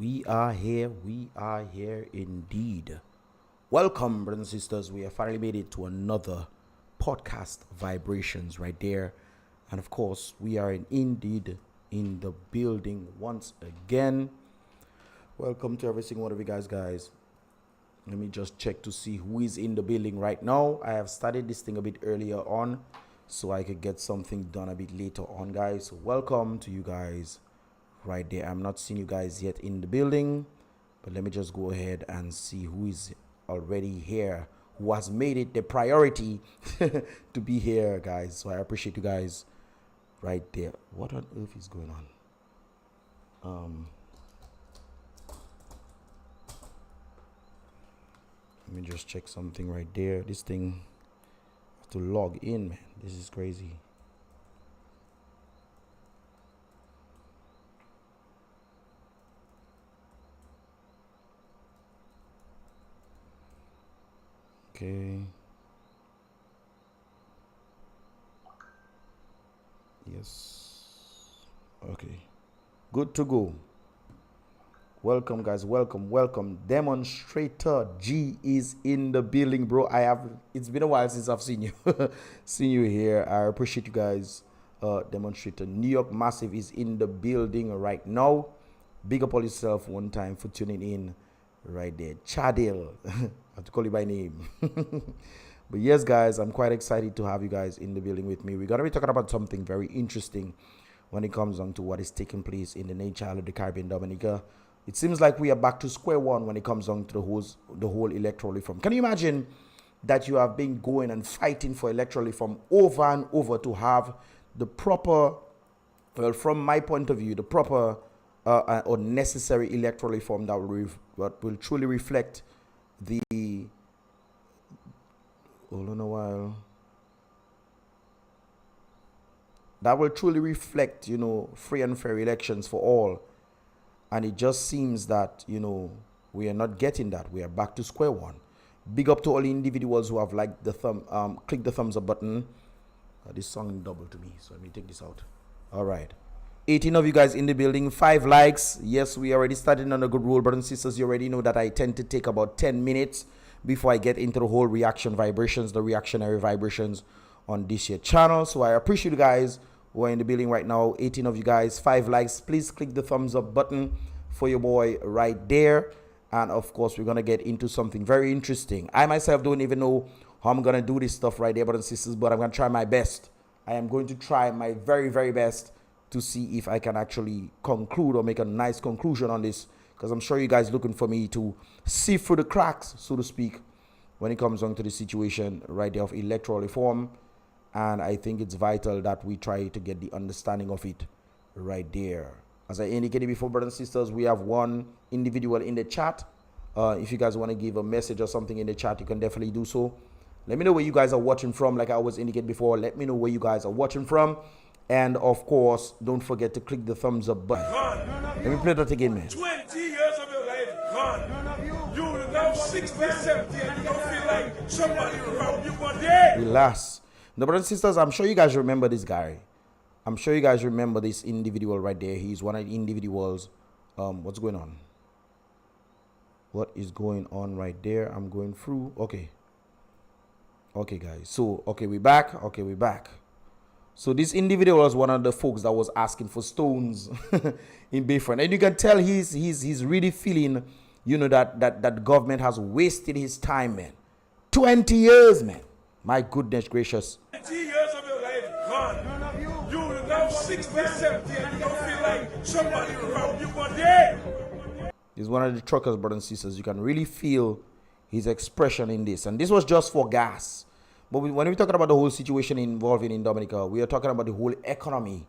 We are here indeed. Welcome, brothers and sisters. We have finally made it to another podcast vibrations right there. And of course, we are indeed in the building once again. Welcome to every single one of you guys. Let me just check to see who is in the building right now. I have started this thing a bit earlier on so I could get something done a bit later on, guys. So welcome to you guys right there. I'm not seeing you guys yet in the building, but let me just go ahead and see who is already here, who has made it the priority to be here, guys. So I appreciate you guys right there. What on earth is going on? Let me just check something right there. This thing I have to log in, man. This is crazy. Okay. Yes. Okay. Good to go. Welcome, guys. Welcome. Demonstrator G is in the building, bro. It's been a while since I've seen you. Seen you here. I appreciate you guys. Demonstrator New York Massive is in the building right now. Big up all yourself one time for tuning in right there. Chadil. I have to call you by name. But yes, guys, I'm quite excited to have you guys in the building with me. We're gonna be talking about something very interesting when it comes on to what is taking place in the nation of the Caribbean, Dominica. It seems like we are back to square one when it comes on to the whole electoral reform. Can you imagine that you have been going and fighting for electoral reform over and over to have the proper, well, from my point of view, the proper or necessary electoral reform that will truly reflect the... Hold on a while. That will truly reflect, free and fair elections for all. And it just seems that, we are not getting that. We are back to square one. Big up to all the individuals who have liked the click the thumbs up button. This song double to me, so let me take this out. All right. 18 of you guys in the building, 5 likes. Yes, we already started on a good roll, brothers and sisters. You already know that I tend to take about 10 minutes before I get into the whole reaction vibrations, the reactionary vibrations on this here channel. So I appreciate you guys who are in the building right now. 18 of you guys, 5 likes. Please click the thumbs up button for your boy right there. And of course, we're going to get into something very interesting. I myself don't even know how I'm going to do this stuff right there, brothers and sisters, but I'm going to try my best. I am going to try my very, very best to see if I can actually conclude or make a nice conclusion on this, because I'm sure you guys looking for me to see through the cracks, so to speak, when it comes on to the situation right there of electoral reform. And I think it's vital that we try to get the understanding of it right there. As I indicated before, brothers and sisters, we have one individual in the chat. If you guys want to give a message or something in the chat, you can definitely do so. Let me know where you guys are watching from. Like I always indicate before, let me know where you guys are watching from. And of course, don't forget to click the thumbs up button. Let me play that again, man. 20 years of your life gone. You now 60, 70, and you don't feel like somebody around you one day. Relax. The brothers and sisters, I'm sure you guys remember this guy. I'm sure you guys remember this individual right there. He's one of the individuals. What's going on? What is going on right there? I'm going through. Okay, guys. So, we're back. We're back. So this individual was one of the folks that was asking for stones in Bayfront. And you can tell he's really feeling, that government has wasted his time, man. 20 years, man. My goodness gracious. 20 years of your life gone. You now 60, 70, and you don't feel like somebody around you one day. He's one of the truckers, brothers and sisters. You can really feel his expression in this. And this was just for gas. But when we're talking about the whole situation involving in Dominica, we are talking about the whole economy.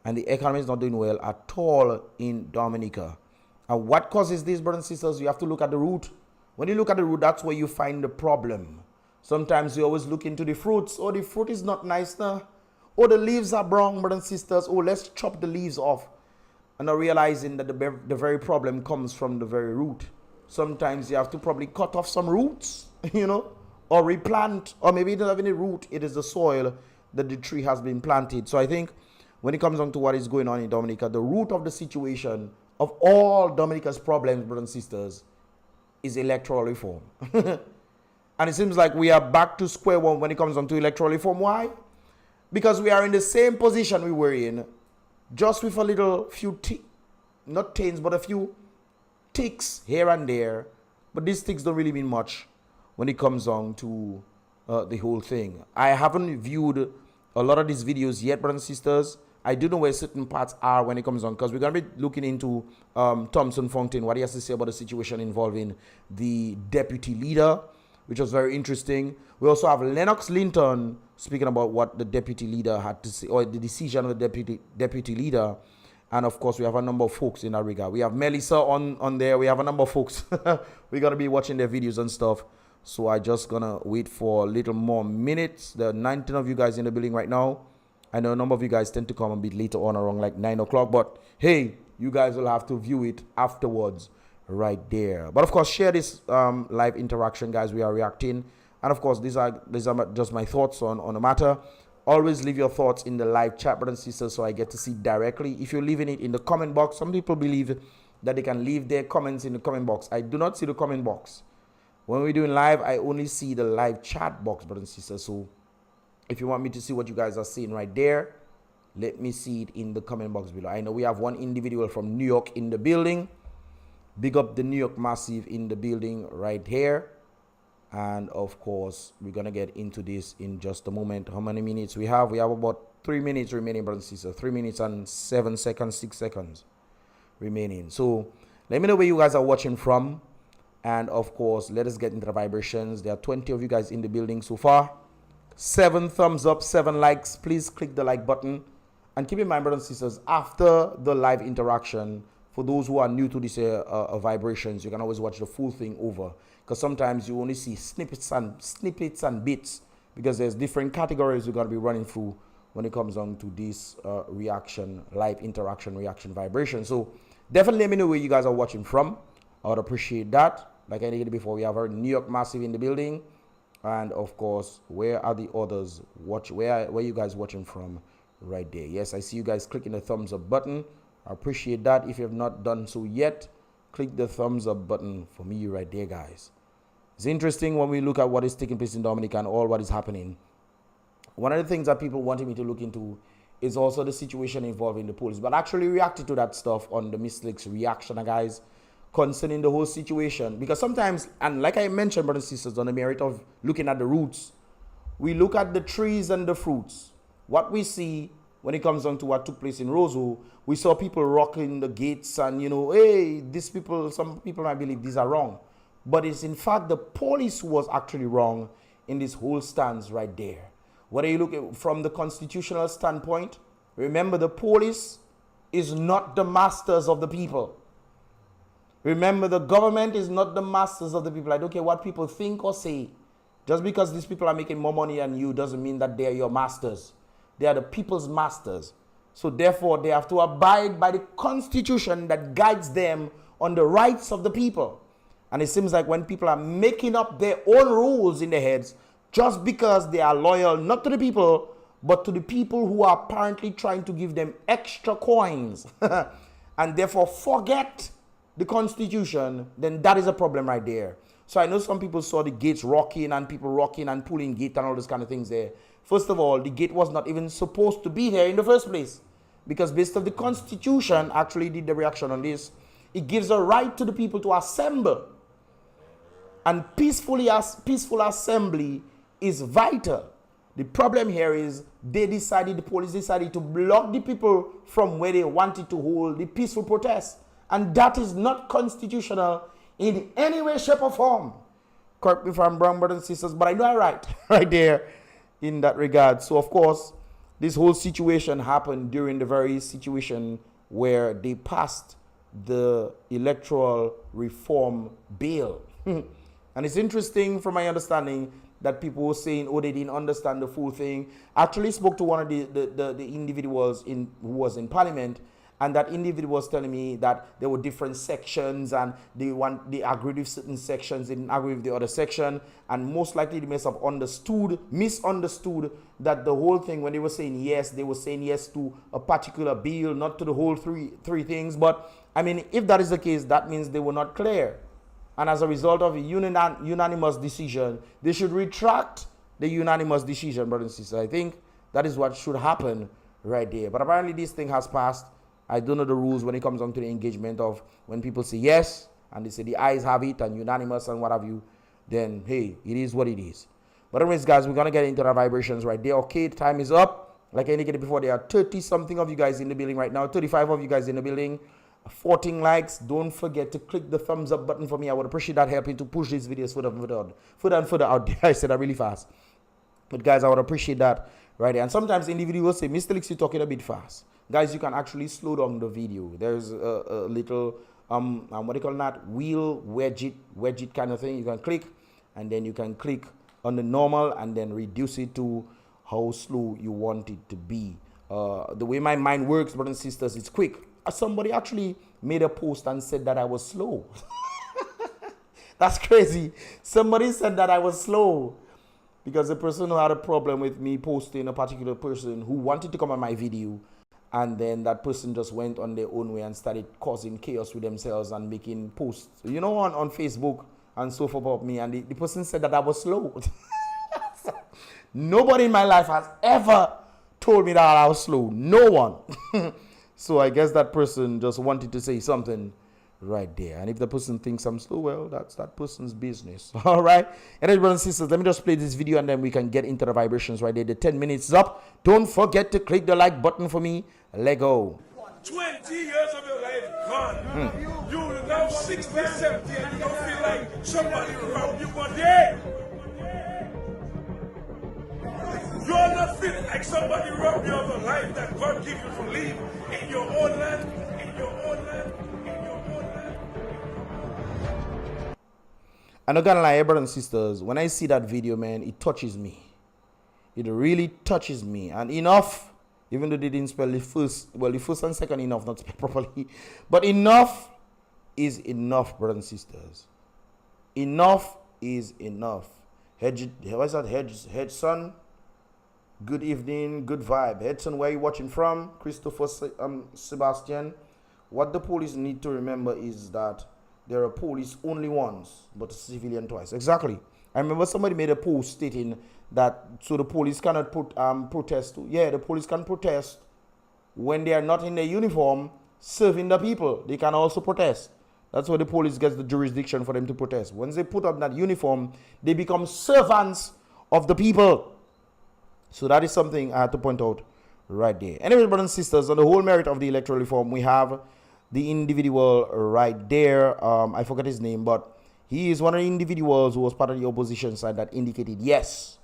And the economy is not doing well at all in Dominica. And what causes this, brothers and sisters? You have to look at the root. When you look at the root, that's where you find the problem. Sometimes you always look into the fruits. Oh, the fruit is not nice now. Oh, the leaves are brown, brothers and sisters. Oh, let's chop the leaves off. And not realizing that the very problem comes from the very root. Sometimes you have to probably cut off some roots, or replant, or maybe it doesn't have any root. It is the soil that the tree has been planted. So I think when it comes on to what is going on in Dominica, the root of the situation of all Dominica's problems, brothers and sisters, is electoral reform. And it seems like we are back to square one when it comes on to electoral reform. Why? Because we are in the same position we were in, just with a little few, not taints, but a few ticks here and there. But these ticks don't really mean much when it comes on to the whole thing. I haven't viewed a lot of these videos yet, brothers and sisters. I do know where certain parts are when it comes on, because we're going to be looking into Thompson Fountain, what he has to say about the situation involving the deputy leader, which was very interesting. We also have Lennox Linton speaking about what the deputy leader had to say, or the decision of the deputy leader. And of course, we have a number of folks in that regard. We have Melissa on there. We have a number of folks. We're going to be watching their videos and stuff. So I just going to wait for a little more minutes. There are 19 of you guys in the building right now. I know a number of you guys tend to come a bit later on, around like 9 o'clock. But hey, you guys will have to view it afterwards right there. But of course, share this live interaction, guys. We are reacting. And of course, these are just my thoughts on the matter. Always leave your thoughts in the live chat, brothers and sisters, so I get to see directly. If you're leaving it in the comment box, some people believe that they can leave their comments in the comment box. I do not see the comment box. When we're doing live, I only see the live chat box, brothers and sisters. So if you want me to see what you guys are seeing right there, let me see it in the comment box below. I know we have one individual from New York in the building. Big up the New York Massive in the building right here. And of course, we're going to get into this in just a moment. How many minutes we have? We have about 3 minutes remaining, brothers and sisters. 3 minutes and 7 seconds, 6 seconds remaining. So let me know where you guys are watching from. And of course, let us get into the vibrations. There are 20 of you guys in the building so far. 7 thumbs up, 7 likes. Please click the like button. And keep in mind, brothers and sisters, after the live interaction, for those who are new to these vibrations, you can always watch the full thing over. Because sometimes you only see snippets and bits, because there's different categories we're going to be running through when it comes on to this reaction, live interaction, reaction vibration. So definitely let me know where you guys are watching from. I would appreciate that. Like I did before, we have our New York Massive in the building. And of course, where are the others? Where are you guys watching from right there? Yes, I see you guys clicking the thumbs up button. I appreciate that. If you have not done so yet, click the thumbs up button for me right there, guys. It's interesting when we look at what is taking place in Dominica and all what is happening. One of the things that people wanted me to look into is also the situation involving the police. But actually reacted to that stuff on the Miss Lake's reaction, guys, concerning the whole situation. Because sometimes, and like I mentioned, brothers and sisters, on the merit of looking at the roots, we look at the trees and the fruits. What we see when it comes down to what took place in Roseau, we saw people rocking the gates and, you know, hey, these people, some people might believe these are wrong. But it's in fact the police who was actually wrong in this whole stance right there. Whether you look at from the constitutional standpoint, remember the police is not the masters of the people. Remember, the government is not the masters of the people. I don't care what people think or say. Just because these people are making more money than you doesn't mean that they are your masters. They are the people's masters. So therefore, they have to abide by the constitution that guides them on the rights of the people. And it seems like when people are making up their own rules in their heads, just because they are loyal not to the people, but to the people who are apparently trying to give them extra coins, and therefore forget the constitution, then that is a problem right there. So I know some people saw the gates rocking and people rocking and pulling gate and all those kind of things there. First of all, the gate was not even supposed to be there in the first place, because based on the constitution, actually did the reaction on this, it gives a right to the people to assemble. And peaceful assembly is vital. The problem here is the police decided to block the people from where they wanted to hold the peaceful protest. And that is not constitutional in any way, shape, or form. Correct me if I'm wrong, brothers and sisters, but I know I'm right, right there in that regard. So, of course, this whole situation happened during the very situation where they passed the electoral reform bill. And it's interesting from my understanding that people were saying, oh, they didn't understand the full thing. I actually spoke to one of the individuals who was in parliament, And that individual was telling me that there were different sections and they agreed with certain sections, they didn't agree with the other section. And most likely they must have misunderstood that the whole thing, when they were saying yes, they were saying yes to a particular bill, not to the whole three things. But I mean, if that is the case, that means they were not clear. And as a result of a unanimous decision, they should retract the unanimous decision, brothers and sisters. I think that is what should happen right there. But apparently this thing has passed. I don't know the rules when it comes on to the engagement of when people say yes and they say the ayes have it and unanimous and what have you, then hey, it is what it is. But anyways, guys, we're going to get into the vibrations right there. Okay, time is up. Like I indicated before, there are 30-something of you guys in the building right now, 35 of you guys in the building, 14 likes. Don't forget to click the thumbs up button for me. I would appreciate that helping to push these videos further out there. I said that really fast. But guys, I would appreciate that right there. And sometimes individuals say, Mr. Lix, you're talking a bit fast. Guys, you can actually slow down the video. There's a little what do you call that, wheel wedge kind of thing. You can click, and then you can click on the normal and then reduce it to how slow you want it to be. The way my mind works, brothers and sisters, it's quick. Somebody actually made a post and said that I was slow. That's crazy. Somebody said that I was slow because the person who had a problem with me posting a particular person who wanted to come on my video, and then that person just went on their own way and started causing chaos with themselves and making posts, you know, on Facebook and so forth about me. And the person said that I was slow. Nobody in my life has ever told me that I was slow. No one. So I guess that person just wanted to say something right there. And if the person thinks I'm slow, well, that's that person's business. All right. And then, brothers and sisters, let me just play this video and then we can get into the vibrations right there. The 10 minutes is up. Don't forget to click the like button for me. Let go. 20 years of your life gone. You now 60, 70, and you don't feel like somebody around you one day. You're not feeling like somebody robbed you of a life that God gave you to live in your own land, in your own land, in your own land. I'm not gonna lie, brothers and sisters, when I see that video, man, it touches me. It really touches me. And enough, even though they didn't spell the first and second enough, not spelled properly, but enough is enough, brothers and sisters. Enough is enough. What's that? Hedson? Good evening, good vibe. Hedson, where are you watching from? Christopher Sebastian. What the police need to remember is that there are police only once, but civilian twice. Exactly. I remember somebody made a post stating that so the police cannot protest. Yeah, the police can protest when they are not in their uniform serving the people. They can also protest. That's where the police gets the jurisdiction for them to protest. Once they put on that uniform, they become servants of the people. So that is something I had to point out right there. Anyway, brothers and sisters, on the whole merit of the electoral reform, we have the individual right there. I forgot his name, but he is one of the individuals who was part of the opposition side that indicated yes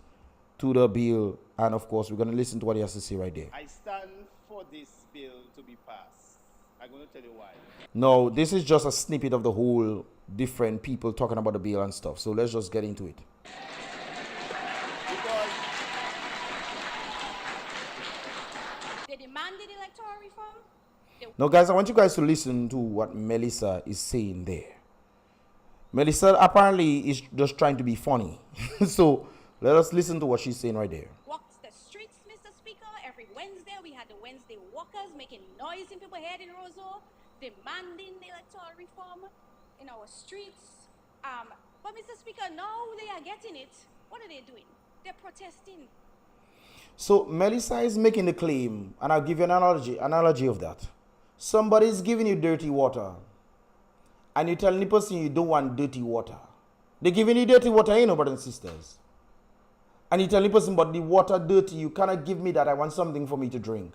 to the bill. And of course, we're going to listen to what he has to say right there. I stand for this bill to be passed. I'm going to tell you why. No, this is just a snippet of the whole different people talking about the bill and stuff. So let's just get into it. They demanded electoral reform. Now, guys, I want you guys to listen to what Melissa is saying there. Melissa apparently is just trying to be funny. So let us listen to what she's saying right there. Walked the streets, Mr. Speaker. Every Wednesday, we had the Wednesday walkers making noise in people's head in Roseau, demanding the electoral reform in our streets. But Mr. Speaker, now they are getting it. What are they doing? They're protesting. So Melissa is making the claim, and I'll give you an analogy of that. Somebody is giving you dirty water, and you're telling the person you don't want dirty water. They're giving you dirty water, you know, brothers and sisters. And you tell the person, but the water dirty, you cannot give me that. I want something for me to drink.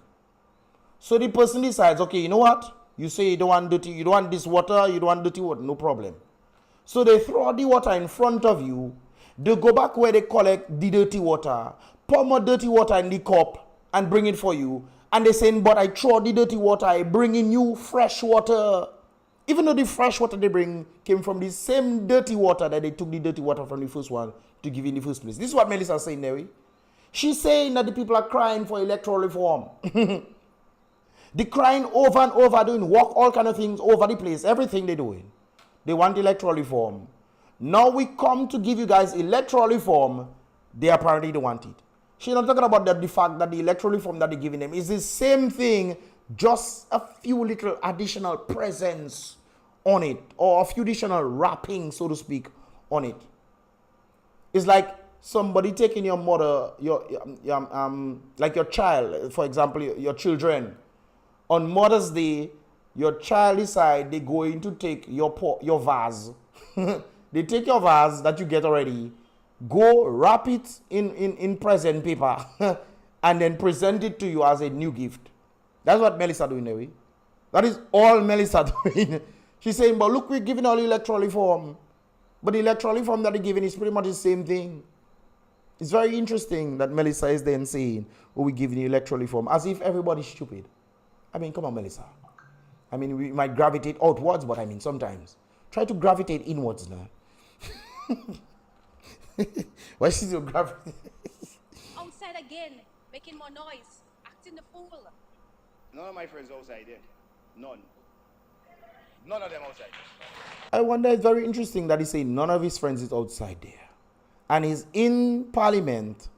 So the person decides, okay, you know what? You say you don't want dirty, you don't want this water, you don't want dirty water, no problem. So they throw the water in front of you. They go back where they collect the dirty water, pour more dirty water in the cup and bring it for you. And they saying, but I throw the dirty water, I bring in you fresh water. Even though the fresh water they bring came from the same dirty water that they took the dirty water from the first one to give in the first place. This is what Melissa is saying there. She's saying that the people are crying for electoral reform. Decrying over and over, doing walk, all kind of things over the place, everything they're doing. They want electoral reform. Now we come to give you guys electoral reform. They apparently don't want it. She's not talking about the fact that the electoral reform that they're giving them is the same thing, just a few little additional presents on it, or a few additional wrapping, so to speak, on it. It's like somebody taking your mother, like your child, for example, your children. On Mother's Day, your child decide they're going to take your vase. They take your vase that you get already, go wrap it in present paper, and then present it to you as a new gift. That's what Melissa doing, anyway. That is all Melissa doing. She's saying, but look, we're giving all electoral reform. But the electoral reform that they're giving is pretty much the same thing. It's very interesting that Melissa is then saying, oh, we're giving you electoral reform, as if everybody's stupid. I mean, come on, Melissa. I mean, we might gravitate outwards, but I mean, sometimes. Try to gravitate inwards now. Why should you gravitate? Outside again, making more noise, acting the fool. None of my friends outside there. None. None of them outside. I wonder, it's very interesting that he's saying none of his friends is outside there. And he's in Parliament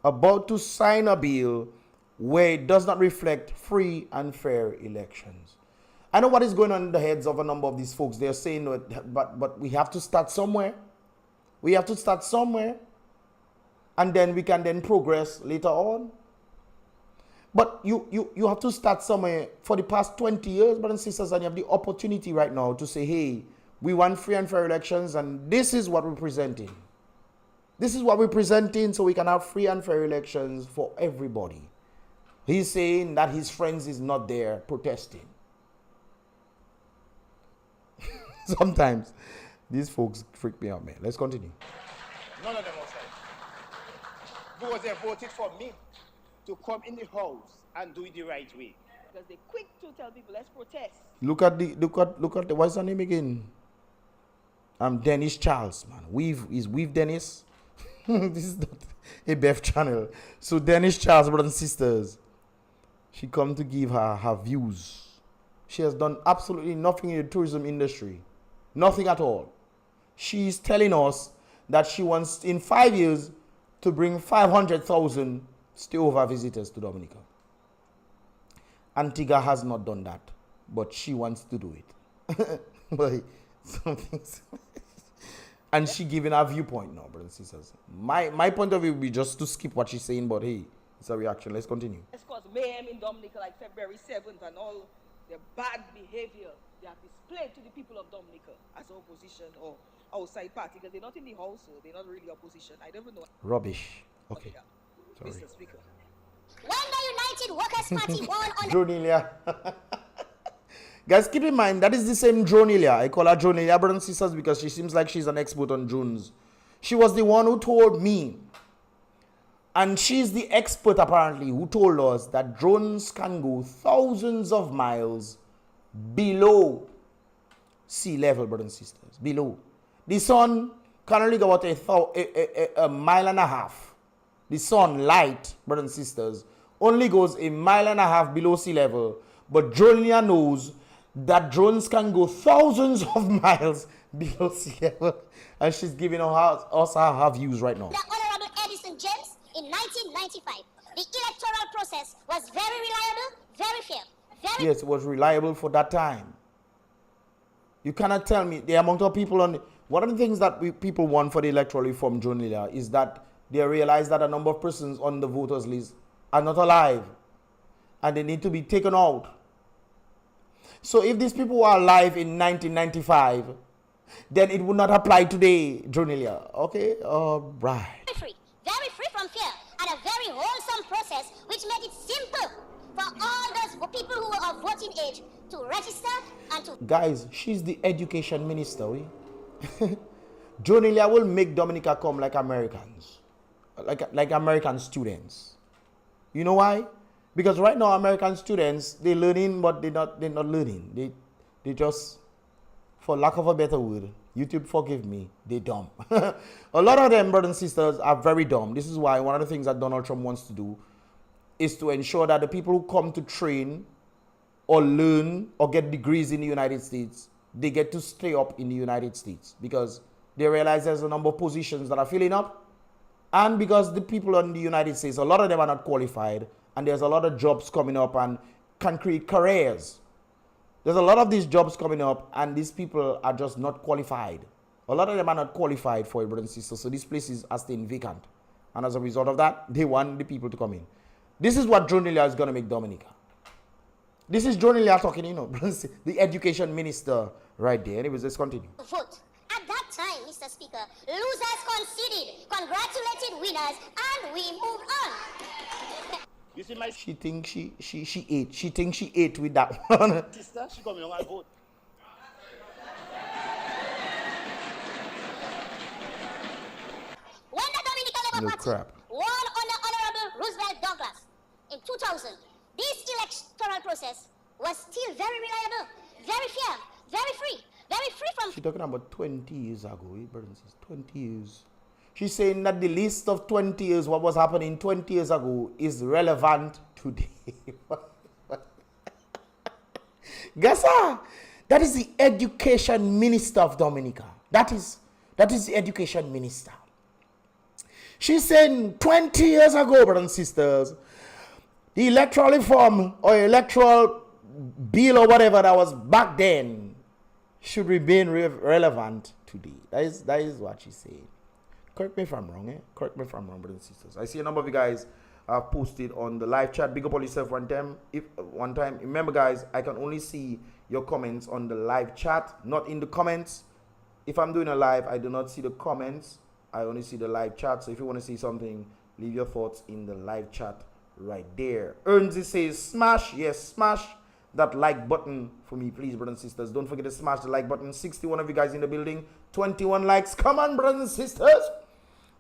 about to sign a bill where it does not reflect free and fair elections. I know what is going on in the heads of a number of these folks. They're saying, but we have to start somewhere. We have to start somewhere. And then we can then progress later on. But you have to start somewhere. For the past 20 years, brothers and sisters, and you have the opportunity right now to say, hey, we want free and fair elections, and this is what we're presenting. This is what we're presenting, so we can have free and fair elections for everybody. He's saying that his friends is not there protesting. Sometimes these folks freak me out, man. Let's continue. None of them outside. Who was there voted for me to come in the house and do it the right way? Because they're quick to tell people, let's protest. Look at the what's her name again? Dennis Charles, man. Weave Dennis. This is not a Beth channel. So Dennis Charles, brothers and sisters, she come to give her views. She has done absolutely nothing in the tourism industry. Nothing at all. She's telling us that she wants in 5 years to bring 500,000 stay-over visitors to Dominica. Antigua has not done that, but she wants to do it. But something's and she giving her viewpoint now, brothers and sisters. My point of view would be just to skip what she's saying, but hey, it's a reaction. Let's continue. Let's cause mayhem in Dominica like February 7th and all the bad behavior they have displayed to the people of Dominica as opposition or outside party, because they're not in the house, so they're not really opposition. I don't even know. Rubbish. Okay. Sorry. Mr. Speaker. When the United Workers' Party won on Dronelia. Guys, keep in mind, that is the same Dronelia. I call her Dronelia, brothers and sisters, because she seems like she's an expert on drones. She was the one who told me, and she's the expert apparently, who told us that drones can go thousands of miles below sea level, brothers and sisters. Below. The sun can only go about a mile and a half. The sun, light, brothers and sisters, only goes a mile and a half below sea level. But Dronelia knows that drones can go thousands of miles below sea level. And she's giving us her views right now. the Honorable Edison James in 1995. The electoral process was very reliable, very fair, very... Yes, it was reliable for that time. You cannot tell me the amount of people on... One of the things that people want for the electoral reform, Dronelia, is that they realize that a number of persons on the voters list are not alive. And they need to be taken out. So if these people were alive in 1995, then it would not apply today, Dronelia. Okay? Right. Very free from fear, and a very wholesome process which made it simple for all those people who were of voting age to register and to... Guys, she's the education minister. Dronelia will make Dominica come like Americans. Like American students. You know why? Because right now American students, they're learning, but they're not learning. They just, for lack of a better word, YouTube forgive me, they're dumb. A lot of them, brothers and sisters, are very dumb. This is why one of the things that Donald Trump wants to do is to ensure that the people who come to train or learn or get degrees in the United States, they get to stay up in the United States because they realize there's a number of positions that are filling up. And because the people in the United States, a lot of them are not qualified, and there's a lot of jobs coming up and can create careers. There's a lot of these jobs coming up, and these people are just not qualified. A lot of them are not qualified for it, brothers and sisters. So these places are staying vacant. And as a result of that, they want the people to come in. This is what Jonilia is going to make Dominica. This is Jonilia talking, the education minister right there. Anyways, let's continue. Vote. At that time, Mr. Speaker, losers conceded, congratulated winners, and we move on. You see my She thinks she ate. She thinks she ate with that one. sister, she come along and vote. When the Dominican Labour No Party crap. won under Honorable Roosevelt Douglas in 2000, this electoral process was still very reliable, very fair, very free from... She's talking about 20 years ago, brothers and sisters. 20 years. She's saying that the list of 20 years, what was happening 20 years ago, is relevant today. Guess what? That is the education minister of Dominica. That is the education minister. She's saying 20 years ago, brothers and sisters, the electoral reform or electoral bill or whatever that was back then should remain relevant today. That is what she's saying. Correct me if I'm wrong, Correct me if I'm wrong, brothers and sisters. I see a number of you guys have posted on the live chat. Big up on yourself one time. Remember, guys, I can only see your comments on the live chat, not in the comments. If I'm doing a live, I do not see the comments. I only see the live chat. So if you want to see something, leave your thoughts in the live chat right there. Ernzi says, smash. Yes, smash that like button for me, please, brothers and sisters. Don't forget to smash the like button. 61 of you guys in the building. 21 likes. Come on, brothers and sisters.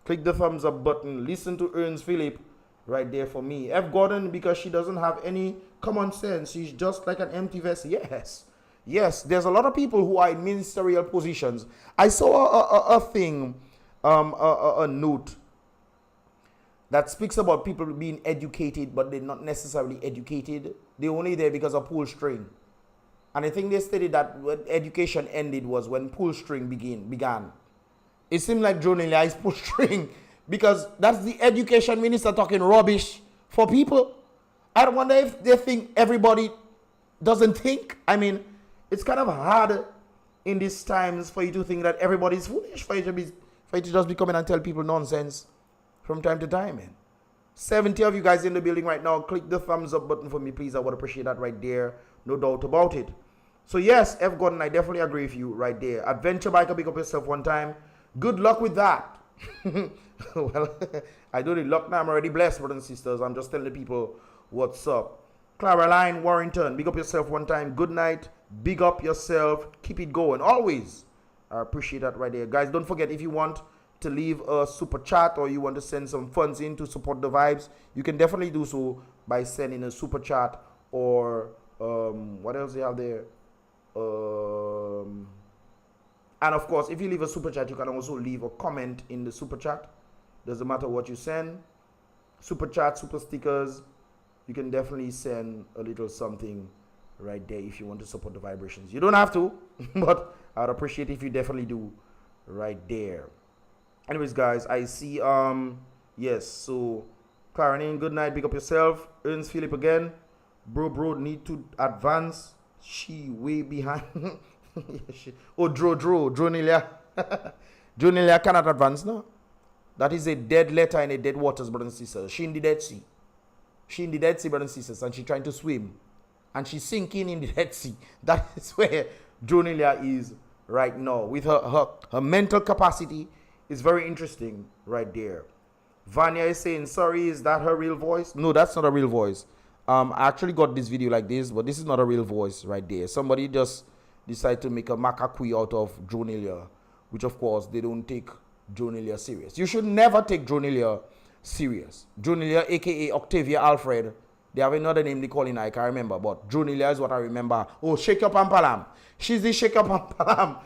Click the thumbs up button. Listen to Ernst Philip right there for me. F. Gordon, because she doesn't have any common sense. She's just like an empty vessel. Yes, there's a lot of people who are in ministerial positions. I saw a thing, a note that speaks about people being educated, but they're not necessarily educated. They're only there because of pull string. And I think they stated that when education ended was when pull string began. It seemed like Jonilia is pull string because that's the education minister talking rubbish for people. I wonder if they think everybody doesn't think. I mean, it's kind of hard in these times for you to think that everybody's foolish, for you to just be coming and tell people nonsense from time to time, man. 70 of you guys in the building right now, click the thumbs up button for me, please. I would appreciate that right there. No doubt about it. So yes, F. Gordon, I definitely agree with you right there. Adventure Biker, pick up yourself one time. Good luck with that. Well, I do the luck now. I'm already blessed, brothers and sisters. I'm just telling the people what's up. Caroline Warrington, big up yourself one time. Good night. Big up yourself. Keep it going. Always. I appreciate that right there. Guys, don't forget, if you want to leave a super chat or you want to send some funds in to support the vibes, you can definitely do so by sending a super chat or what else do you have there? And of course, if you leave a super chat, you can also leave a comment in the super chat. Doesn't matter what you send. Super chat, super stickers. You can definitely send a little something right there if you want to support the vibrations. You don't have to, but I'd appreciate if you definitely do right there. Anyways, guys, I see, yes, so, Clarinet, good night, big up yourself. Ernst Philip again. Bro, need to advance. She way behind. Dronilia. Dronilia cannot advance, no? That is a dead letter in a dead waters, brothers and sisters. She in the Dead Sea. She in the Dead Sea, brothers and sisters, and she's trying to swim. And she's sinking in the Dead Sea. That is where Dronilia is right now. With her mental capacity is very interesting right there. Vanya is saying, sorry, is that her real voice? No, that's not a real voice. I actually got this video like this, but this is not a real voice right there. Somebody just decided to make a macaque out of Jonilia, which of course they don't take Jonilia serious. You should never take Jonilia serious. Jonilia, aka Octavia Alfred, they have another name they call in, I can't remember, but Jonilia is what I remember. Oh, Shake Your Pampalam. She's the Shake Your Pampalam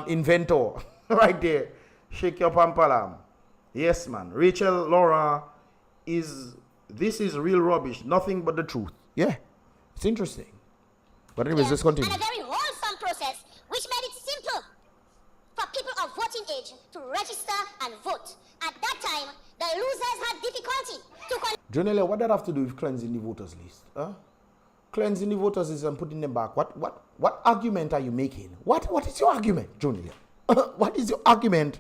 inventor right there. Shake Your Pampalam. Yes, man. Rachel Laura this is real rubbish. Nothing but the truth. Yeah. It's interesting. But anyways, let's continue. And a very wholesome process which made it simple for people of voting age to register and vote. At that time, the losers had difficulty to Jonelia, what does that have to do with cleansing the voters list? Huh? Cleansing the voters list and putting them back. What argument are you making? What is your argument, Jonelia? What is your argument?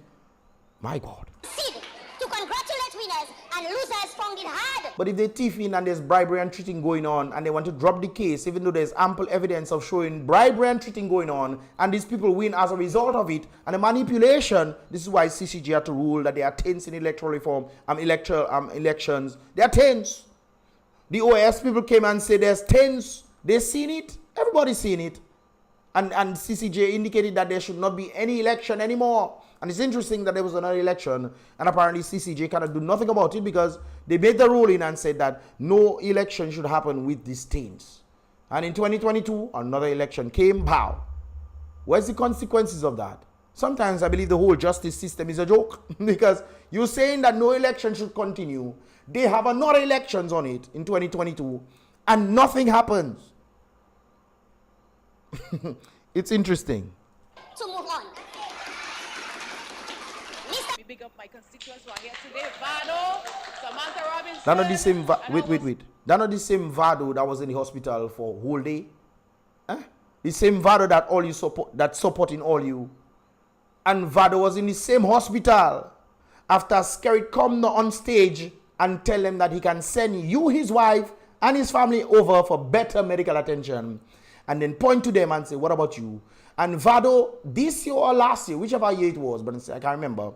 My God. proceed to congratulate winners, and losers found it hard. But if they thief in and there's bribery and cheating going on and they want to drop the case, even though there's ample evidence of showing bribery and cheating going on, and these people win as a result of it, and the manipulation, this is why CCG had to rule that there are taints in electoral reform, elections. There are taints. The OAS people came and said there's taints. They've seen it. Everybody's seen it. And CCJ indicated that there should not be any election anymore. And it's interesting that there was another election, and apparently CCJ cannot do nothing about it because they made the ruling and said that no election should happen with these taints. And in 2022, another election came, pow. Where's the consequences of that? Sometimes I believe the whole justice system is a joke because you're saying that no election should continue. They have another elections on it in 2022 and nothing happens. It's interesting. To move on. We big up my constituents who are here today. Vado, Samantha Robinson. That not the same. Wait. That not the same Vado that was in the hospital for a whole day. Huh? The same Vado that all you support, that supporting all you. And Vado was in the same hospital after Skerrit come on stage and tell him that he can send you, his wife, and his family over for better medical attention. And then point to them and say, what about you? And Vado, this year or last year, whichever year it was, but I can't remember,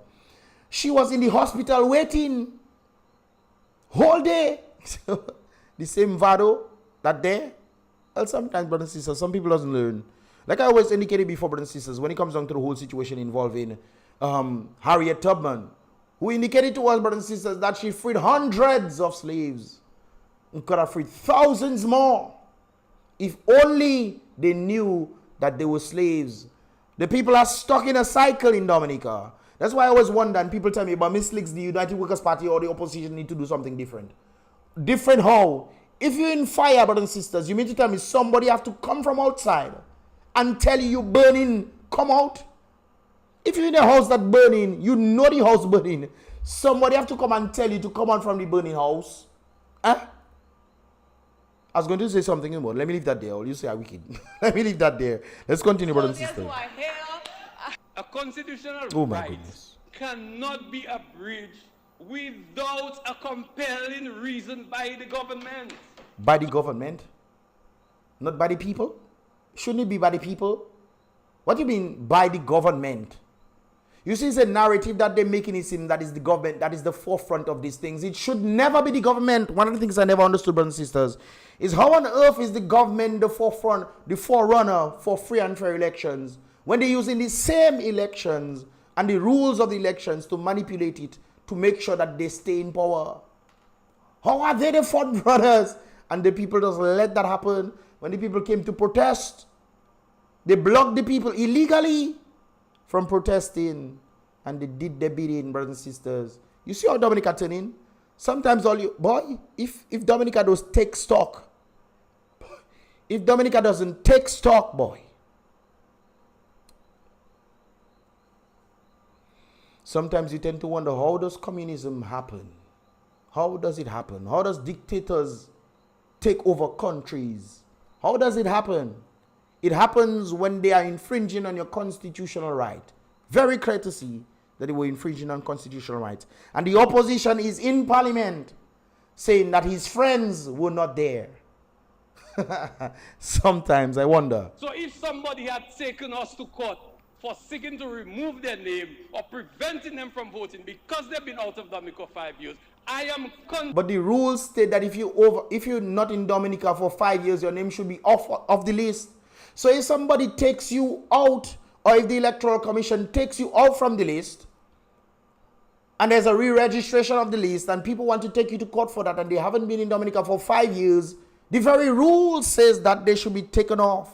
she was in the hospital waiting whole day. The same Vado that day. Well, sometimes, brothers and sisters, some people doesn't learn. Like I always indicated before, brothers and sisters, when it comes down to the whole situation involving Harriet Tubman, who indicated to us, brothers and sisters, that she freed hundreds of slaves and could have freed thousands more if only they knew that they were slaves. The people are stuck in a cycle in Dominica. That's why I always wonder, and people tell me, but Miss Licks, the United Workers' Party or the opposition need to do something different. Different how? If you're in fire, brothers and sisters, you mean to tell me somebody have to come from outside and tell you burning, come out? If you're in a house that's burning, you know the house burning. Somebody have to come and tell you to come out from the burning house. Huh? I was going to say something about. Let me leave that there. Or you say I'm wicked. Let me leave that there. Let's continue, brothers and sisters. A constitutional right cannot be abridged without a compelling reason by the government. By the government? Not by the people? Shouldn't it be by the people? What do you mean by the government? You see, it's a narrative that they're making it seem that is the government, that is the forefront of these things. It should never be the government. One of the things I never understood, brothers and sisters, is how on earth is the government the forefront, the forerunner for free and fair elections when they're using the same elections and the rules of the elections to manipulate it to make sure that they stay in power? How are they the front runners? And the people just let that happen. When the people came to protest, they blocked the people illegally from protesting, and they did their bidding, brothers and sisters. You see how Dominica turn in? Sometimes all you, boy, if Dominica does take stock, if Dominica doesn't take stock, boy, sometimes you tend to wonder, how does communism happen? How does it happen? How does dictators take over countries? How does it happen? It happens when they are infringing on your constitutional right. Very clear to see that they were infringing on constitutional rights. And the opposition is in parliament saying that his friends were not there. Sometimes I wonder. So if somebody had taken us to court for seeking to remove their name or preventing them from voting because they've been out of Dominica 5 years, I am but the rules state that if you're not in Dominica for 5 years, your name should be off the list. So if somebody takes you out, or if the Electoral Commission takes you out from the list, and there's a re-registration of the list, and people want to take you to court for that, and they haven't been in Dominica for 5 years, the very rule says that they should be taken off.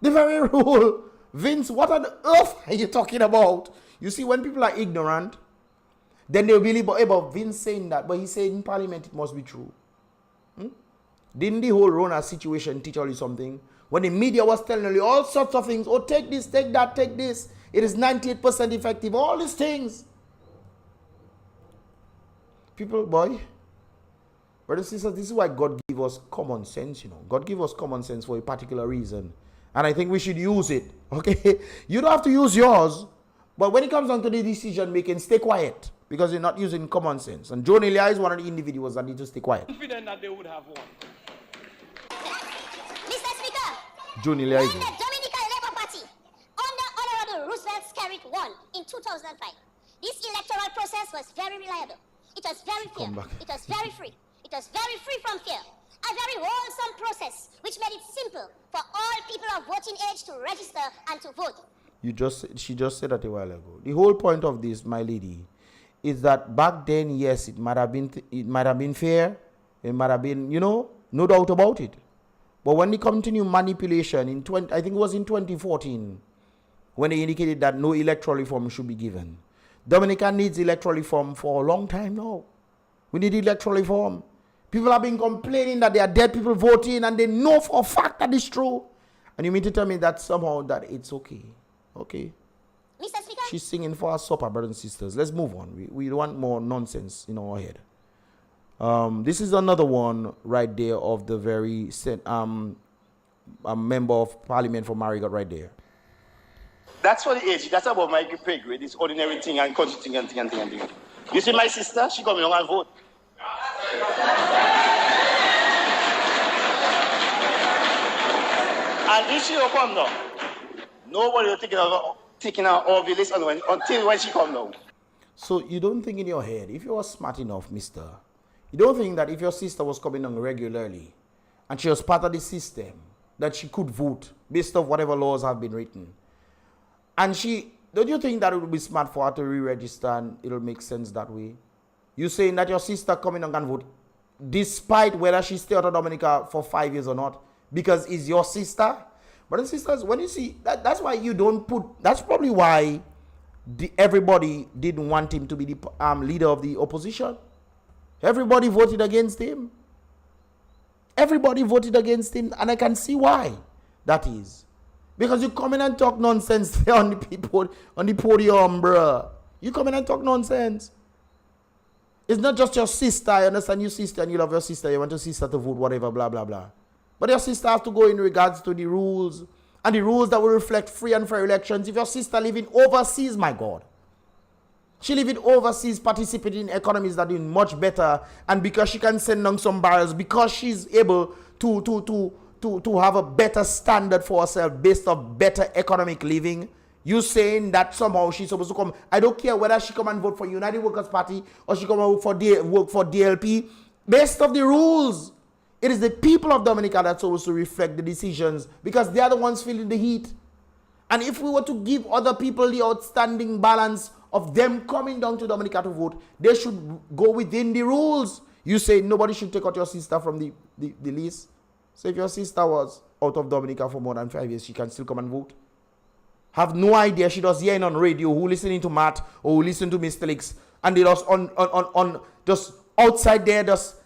The very rule. Vince, what on earth are you talking about? You see, when people are ignorant, then they'll believe, but Vince saying that, but he said in Parliament it must be true. Didn't the whole Rona situation teach you something? When the media was telling you all sorts of things, oh, take this, take that, take this. It is 98% effective. All these things. People, boy, brothers and sisters, this is why God gave us common sense, you know. God gave us common sense for a particular reason. And I think we should use it, okay? You don't have to use yours, but when it comes down to the decision making, stay quiet, because you're not using common sense. And John Elia is one of the individuals that need to stay quiet. Confident that they would have won. Mr. Speaker, John Elia when is the Dominican Labour Party under Honorable Roosevelt Skerrit won in 2005, this electoral process was very reliable. It was very fair. It was very free. It was very free from fear. A very wholesome process which made it simple for all people of voting age to register and to vote. She just said that a while ago. The whole point of this, my lady, is that back then, yes, it might have been fair. It might have been, you know, no doubt about it. But when they continue manipulation I think it was in 2014, when they indicated that no electoral reform should be given. Dominica needs electoral reform for a long time now. We need electoral reform. People have been complaining that there are dead people voting, and they know for a fact that it's true. And you mean to tell me that somehow that it's okay? Okay. Mr. Speaker? She's singing for our supper, brothers and sisters. Let's move on. We don't want more nonsense in our head. This is another one right there of the very a member of parliament for Marigot right there. That's for the age. That's about my pay grade. This ordinary thing and country thing and thing. You see my sister? She come along and vote. And if she don't come now, nobody will taking her off the list until when she come now. So you don't think in your head, if you were smart enough, mister, you don't think that if your sister was coming on regularly and she was part of the system, that she could vote based on whatever laws have been written? And don't you think that it would be smart for her to re-register and it'll make sense that way? You saying that your sister coming on and vote, despite whether she stay out of Dominica for 5 years or not, because it's your sister? Brothers and sisters, when you see, that's why you don't put, that's probably why everybody didn't want him to be the leader of the opposition. Everybody voted against him. Everybody voted against him, and I can see why that is. Because you come in and talk nonsense there on the people, on the podium, bruh. You come in and talk nonsense. It's not just your sister. I understand your sister and you love your sister. You want your sister to vote, whatever, blah, blah, blah. But your sister has to go in regards to the rules. And the rules that will reflect free and fair elections. If your sister living overseas, my God. She living overseas, participating in economies that are doing much better. And because she can send down some barrels, because she's able to have a better standard for herself based on better economic living, you saying that somehow she's supposed to come. I don't care whether she come and vote for United Workers Party or she come and work for DLP. Based on the rules, it is the people of Dominica that's supposed to reflect the decisions, because they are the ones feeling the heat. And if we were to give other people the outstanding balance of them coming down to Dominica to vote, they should go within the rules. You say nobody should take out your sister from the list. So if your sister was out of Dominica for more than 5 years, she can still come and vote. Have no idea. She does hearing on radio, who listening to Matt or who listen to Mr. Lix, and they just on just outside there, just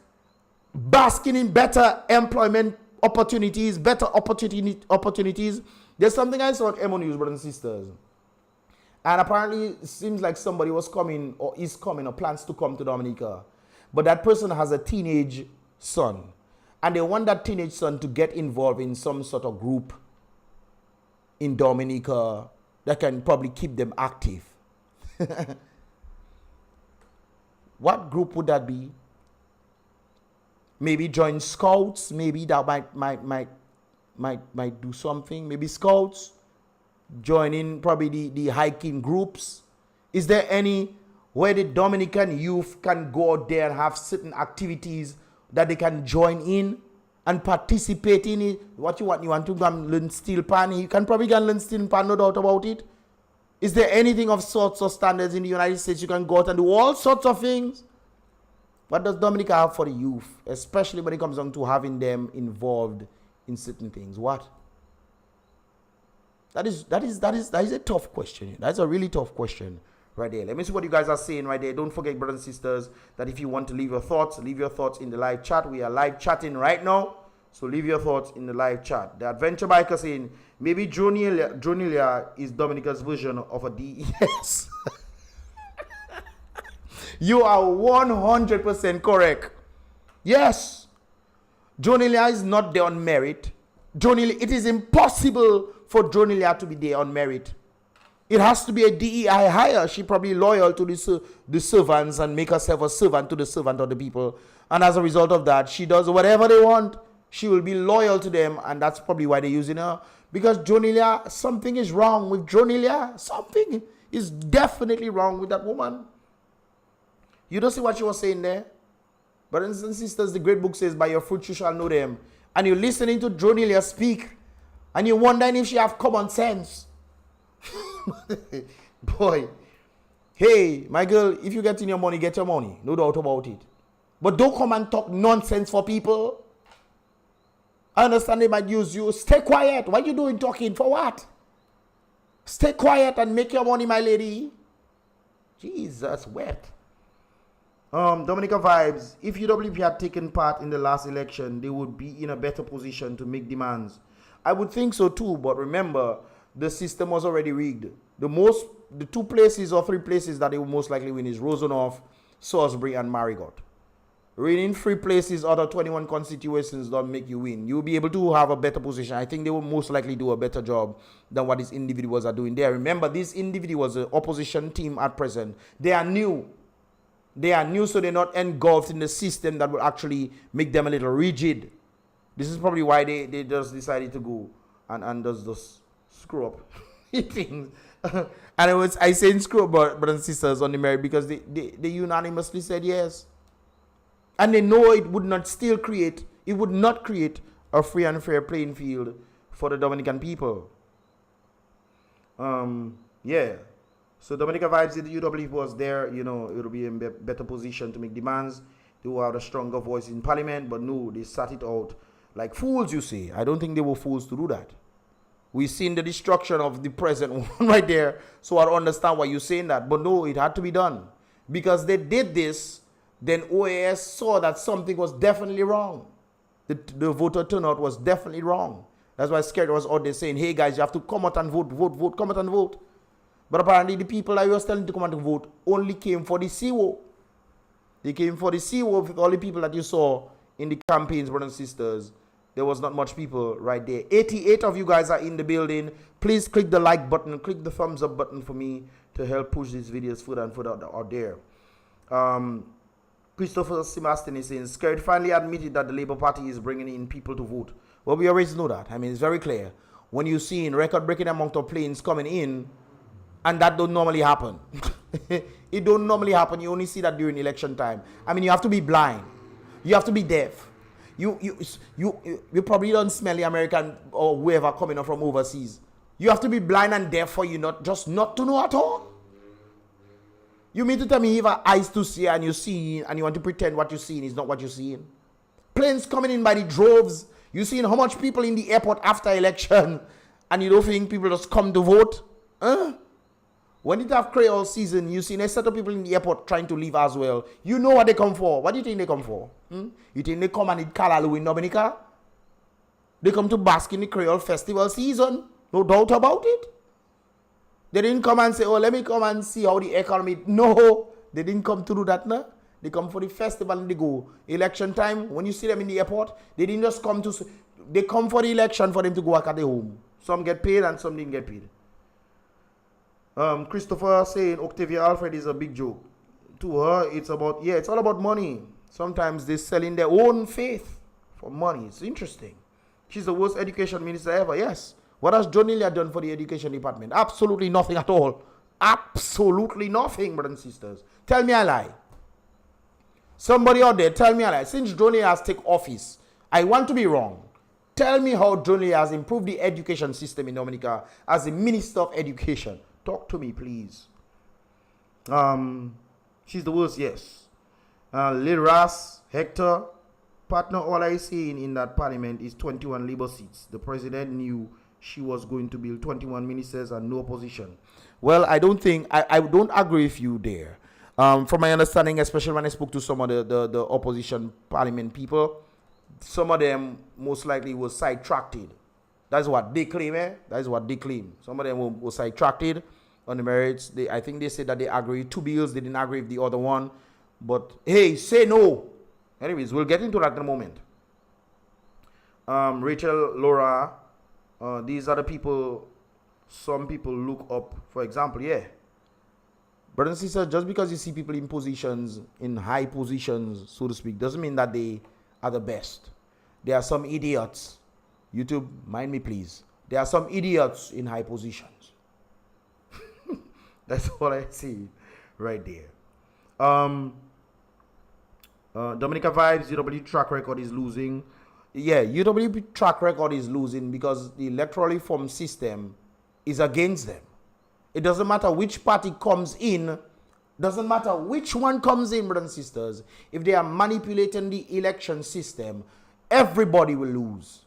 basking in better employment opportunities, better opportunities. There's something I saw on Emo News, brothers and sisters. And apparently it seems like somebody was coming or is coming or plans to come to Dominica. But that person has a teenage son. And they want that teenage son to get involved in some sort of group in Dominica that can probably keep them active. What group would that be? Maybe join scouts. Maybe that might do something. Maybe scouts. Join in probably the hiking groups. Is there any where the Dominican youth can go out there and have certain activities that they can join in and participate in it? What you want to go and learn steel pan? You can probably go and learn steel pan, no doubt about it. Is there anything of sorts of standards in the United States? You can go out and do all sorts of things. What does Dominica have for the youth, especially when it comes down to having them involved in certain things? What? That is a tough question. That's a really tough question right there. Let me see what you guys are saying right there. Don't forget, brothers and sisters, that if you want to leave your thoughts in the live chat. We are live chatting right now. So leave your thoughts in the live chat. The Adventure Biker saying, maybe Dronilia is Dominica's version of a DES. You are 100% correct. Yes. Dronilia is not there on merit. It is impossible for Dronilia to be there on merit. It has to be a DEI hire. She probably loyal to the servants and make herself a servant to the servant of the people. And as a result of that, she does whatever they want. She will be loyal to them, and that's probably why they're using her. Because Dronilia, something is wrong with Dronilia. Something is definitely wrong with that woman. You don't see what she was saying there? Brothers and sisters, the great book says, by your fruit you shall know them. And you're listening to Dronilia speak, and you're wondering if she have common sense. Boy, hey, my girl, if you get in your money, get your money. No doubt about it. But don't come and talk nonsense for people. I understand they might use you. Stay quiet. What you doing talking? For what? Stay quiet and make your money, my lady. Jesus, wet. Dominica Vibes, if UWP had taken part in the last election, they would be in a better position to make demands. I would think so too, but remember, the system was already rigged. The 2 places or 3 places that they will most likely win is Rosenhoff, Salisbury, and Marigot. Winning 3 places out of 21 constituencies don't make you win. You'll be able to have a better position. I think they will most likely do a better job than what these individuals are doing there. Remember, these individuals, the opposition team at present, they are new. They are new, so they're not engulfed in the system that will actually make them a little rigid. This is probably why they just decided to go and just screw up things. And I say screw up, brothers and sisters, on the merit because they unanimously said yes. And they know it would not create a free and fair playing field for the Dominican people. Yeah. So Dominica Vibes, if the UWP was there, it'll be in better position to make demands. They will have a stronger voice in parliament, but no, they sat it out like fools, you see. I don't think they were fools to do that. We've seen the destruction of the present one right there, so I don't understand why you're saying that. But no, it had to be done. Because they did this, then OAS saw that something was definitely wrong. The voter turnout was definitely wrong. That's why Scared was out there saying, hey guys, you have to come out and vote, come out and vote. But apparently the people that you was telling to come out and vote only came for the CO. They came for the CO with all the people that you saw in the campaigns, brothers and sisters. There was not much people right there. 88 of you guys are in the building. Please click the like button, click the thumbs up button for me to help push these videos further and further out there. Christopher Simastin is saying, Scared finally admitted that the Labour Party is bringing in people to vote. Well, we always know that. I mean, it's very clear. When you see in record-breaking amount of planes coming in, and that don't normally happen. It don't normally happen. You only see that during election time. I mean, you have to be blind. You have to be deaf. You probably don't smell the American or whoever coming up from overseas. You have to be blind and deaf for you not to know at all. You mean to tell me you have eyes to see and you see and you want to pretend what you're seeing is not what you're seeing? Planes coming in by the droves. You seeing how much people in the airport after election and you don't think people just come to vote? When it have Creole season, you see a set of people in the airport trying to leave as well. You know what they come for. What do you think they come for? You think they come and eat Kalalu in Dominica? They come to bask in the Creole festival season. No doubt about it. They didn't come and say, oh, let me come and see how the economy... No, they didn't come to do that, no. They come for the festival and they go. Election time, when you see them in the airport, they didn't just come to... They come for the election for them to go back at their home. Some get paid and some didn't get paid. Christopher saying Octavia Alfred is a big joke. To her, it's all about money. Sometimes they're selling their own faith for money. It's interesting. She's the worst education minister ever. Yes. What has John Ilya done for the education department? Absolutely nothing at all. Absolutely nothing, brothers and sisters. Tell me I lie. Somebody out there, tell me I lie. Since John Ilya has taken office, I want to be wrong. Tell me how John Ilya has improved the education system in Dominica as the Minister of Education. Talk to me, please. She's the worst, yes. Lil Ras, Hector, partner, all I see in that parliament is 21 Labour seats. The president knew she was going to build 21 ministers and no opposition. Well, I don't agree with you there. From my understanding, especially when I spoke to some of the opposition parliament people, some of them most likely was sidetracked. That's what they claim, That is what they claim. Some of them were sidetracked on the merits. I think they said that they agreed 2 bills. They didn't agree with the other one. But, hey, say no. Anyways, we'll get into that in a moment. Rachel, Laura, these are the people some people look up. For example, brothers and sisters, just because you see people in positions, in high positions, so to speak, doesn't mean that they are the best. There are some idiots. YouTube, mind me please. There are some idiots in high positions. That's what I see right there. Dominica Vibes, UW track record is losing. Yeah, UW track record is losing because the electoral reform system is against them. It doesn't matter which party comes in, doesn't matter which one comes in, brothers and sisters. If they are manipulating the election system, everybody will lose.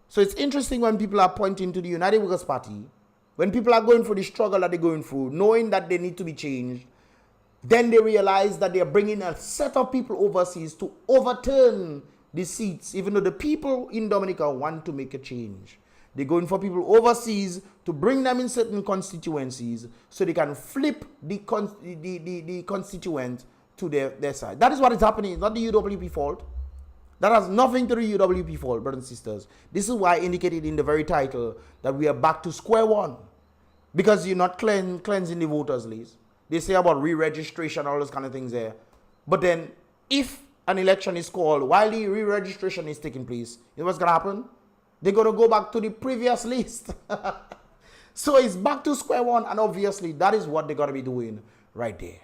So it's interesting when people are pointing to the United Workers' Party, when people are going through the struggle that they're going through, knowing that they need to be changed, then they realize that they are bringing a set of people overseas to overturn the seats, even though the people in Dominica want to make a change. They're going for people overseas to bring them in certain constituencies so they can flip the constituent to their side. That is what is happening. It's not the UWP fault. That has nothing to do with UWP fault, brothers and sisters. This is why I indicated in the very title that we are back to square one. Because you're not cleansing the voters list. They say about re-registration, all those kind of things there. But then, if an election is called while the re-registration is taking place, you know what's going to happen? They're going to go back to the previous list. So it's back to square one. And obviously, that is what they're going to be doing right there.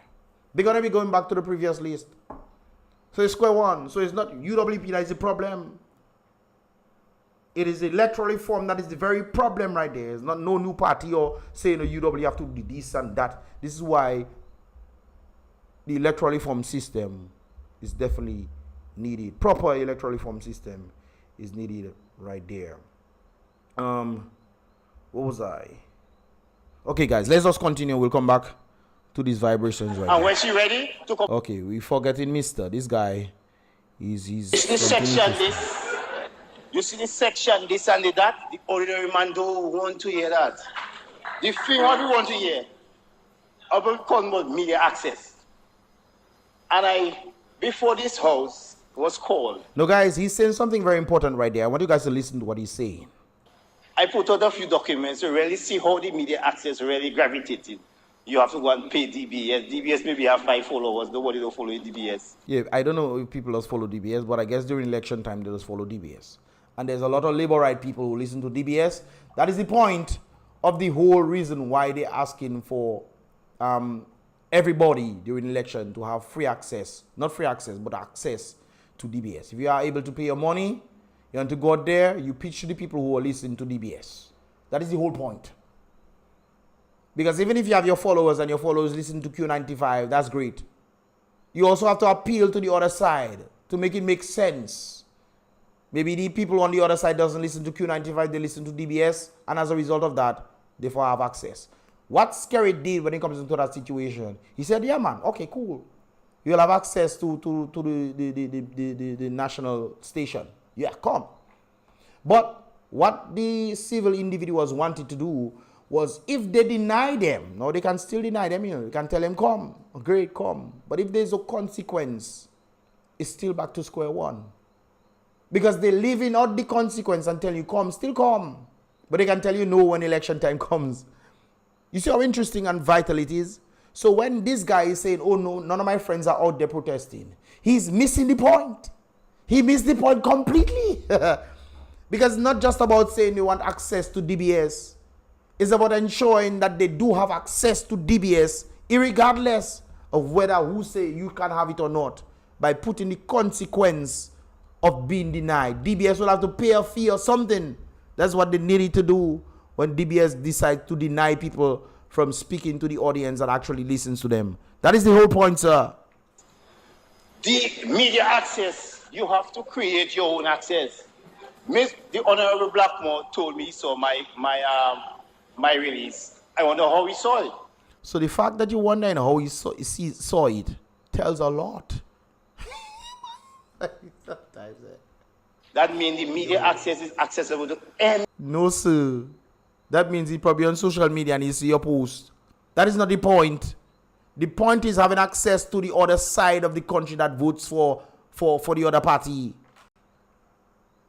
They're going to be going back to the previous list. So it's square one. So it's not UWP that is the problem. It is electoral reform that is the very problem right there. It's not no new party or saying UW have to do this and that. This is why the electoral reform system is definitely needed. Proper electoral reform system is needed right there. What was I? Okay, guys, let's just continue. We'll come back to these vibrations right And now. when she ready to come, Okay, we forgetting Mr. This guy, he's this section, this. You see this section, this and that. The ordinary man don't want to hear that. The thing what we want to hear about convert media access. And before this house was called. No, guys, he's saying something very important right there. I want you guys to listen to what he's saying. I put out a few documents to really see how the media access really gravitated. You have to go and pay DBS. DBS maybe have 5 followers. Nobody don't follow DBS. Yeah, I don't know if people just follow DBS, but I guess during election time they just follow DBS. And there's a lot of labor right people who listen to DBS. That is the point of the whole reason why they're asking for everybody during election to have free access. Not free access, but access to DBS. If you are able to pay your money, you want to go out there, you pitch to the people who are listening to DBS. That is the whole point. Because even if you have your followers and your followers listen to Q95, that's great. You also have to appeal to the other side to make it make sense. Maybe the people on the other side doesn't listen to Q95, they listen to DBS, and as a result of that, they have access. What Scary did when it comes into that situation, he said, yeah, man, okay, cool. You'll have access to the national station. Yeah, come. But what the civil individuals wanted to do was if they deny them, no, they can still deny them, you can tell them, come, great, come. But if there's a consequence, it's still back to square one. Because they live in out the consequence and tell you, come, still come. But they can tell you no when election time comes. You see how interesting and vital it is? So when this guy is saying, oh no, none of my friends are out there protesting, he's missing the point. He missed the point completely. Because it's not just about saying you want access to DBS. It's about ensuring that they do have access to DBS, irregardless of whether who say you can have it or not, by putting the consequence of being denied. DBS will have to pay a fee or something. That's what they needed to do when DBS decides to deny people from speaking to the audience that actually listens to them. That is the whole point, sir. The media access, you have to create your own access. The Honorable Blackmore told me he saw my release. I wonder how he saw it. So the fact that you wonder how he saw it tells a lot. Sometimes, That means the media access is accessible to any. No, sir. That means he probably on social media and he see your post. That is not the point. The point is having access to the other side of the country that votes for the other party.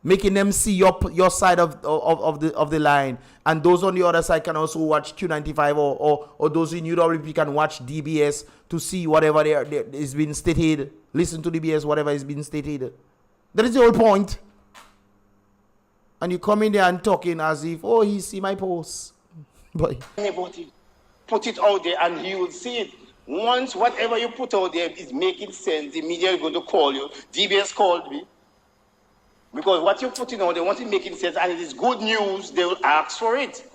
Making them see your side of the line. And those on the other side can also watch Q95 or those in UWP can watch DBS to see whatever is being stated. Listen to DBS, whatever is being stated. That is the whole point. And you come in there and talking as if, oh, he see my post. But Anybody put it out there and he will see it. Once whatever you put out there is making sense, the media is going to call you. DBS called me. Because what you're putting out there, once it's making sense and it is good news, they will ask for it.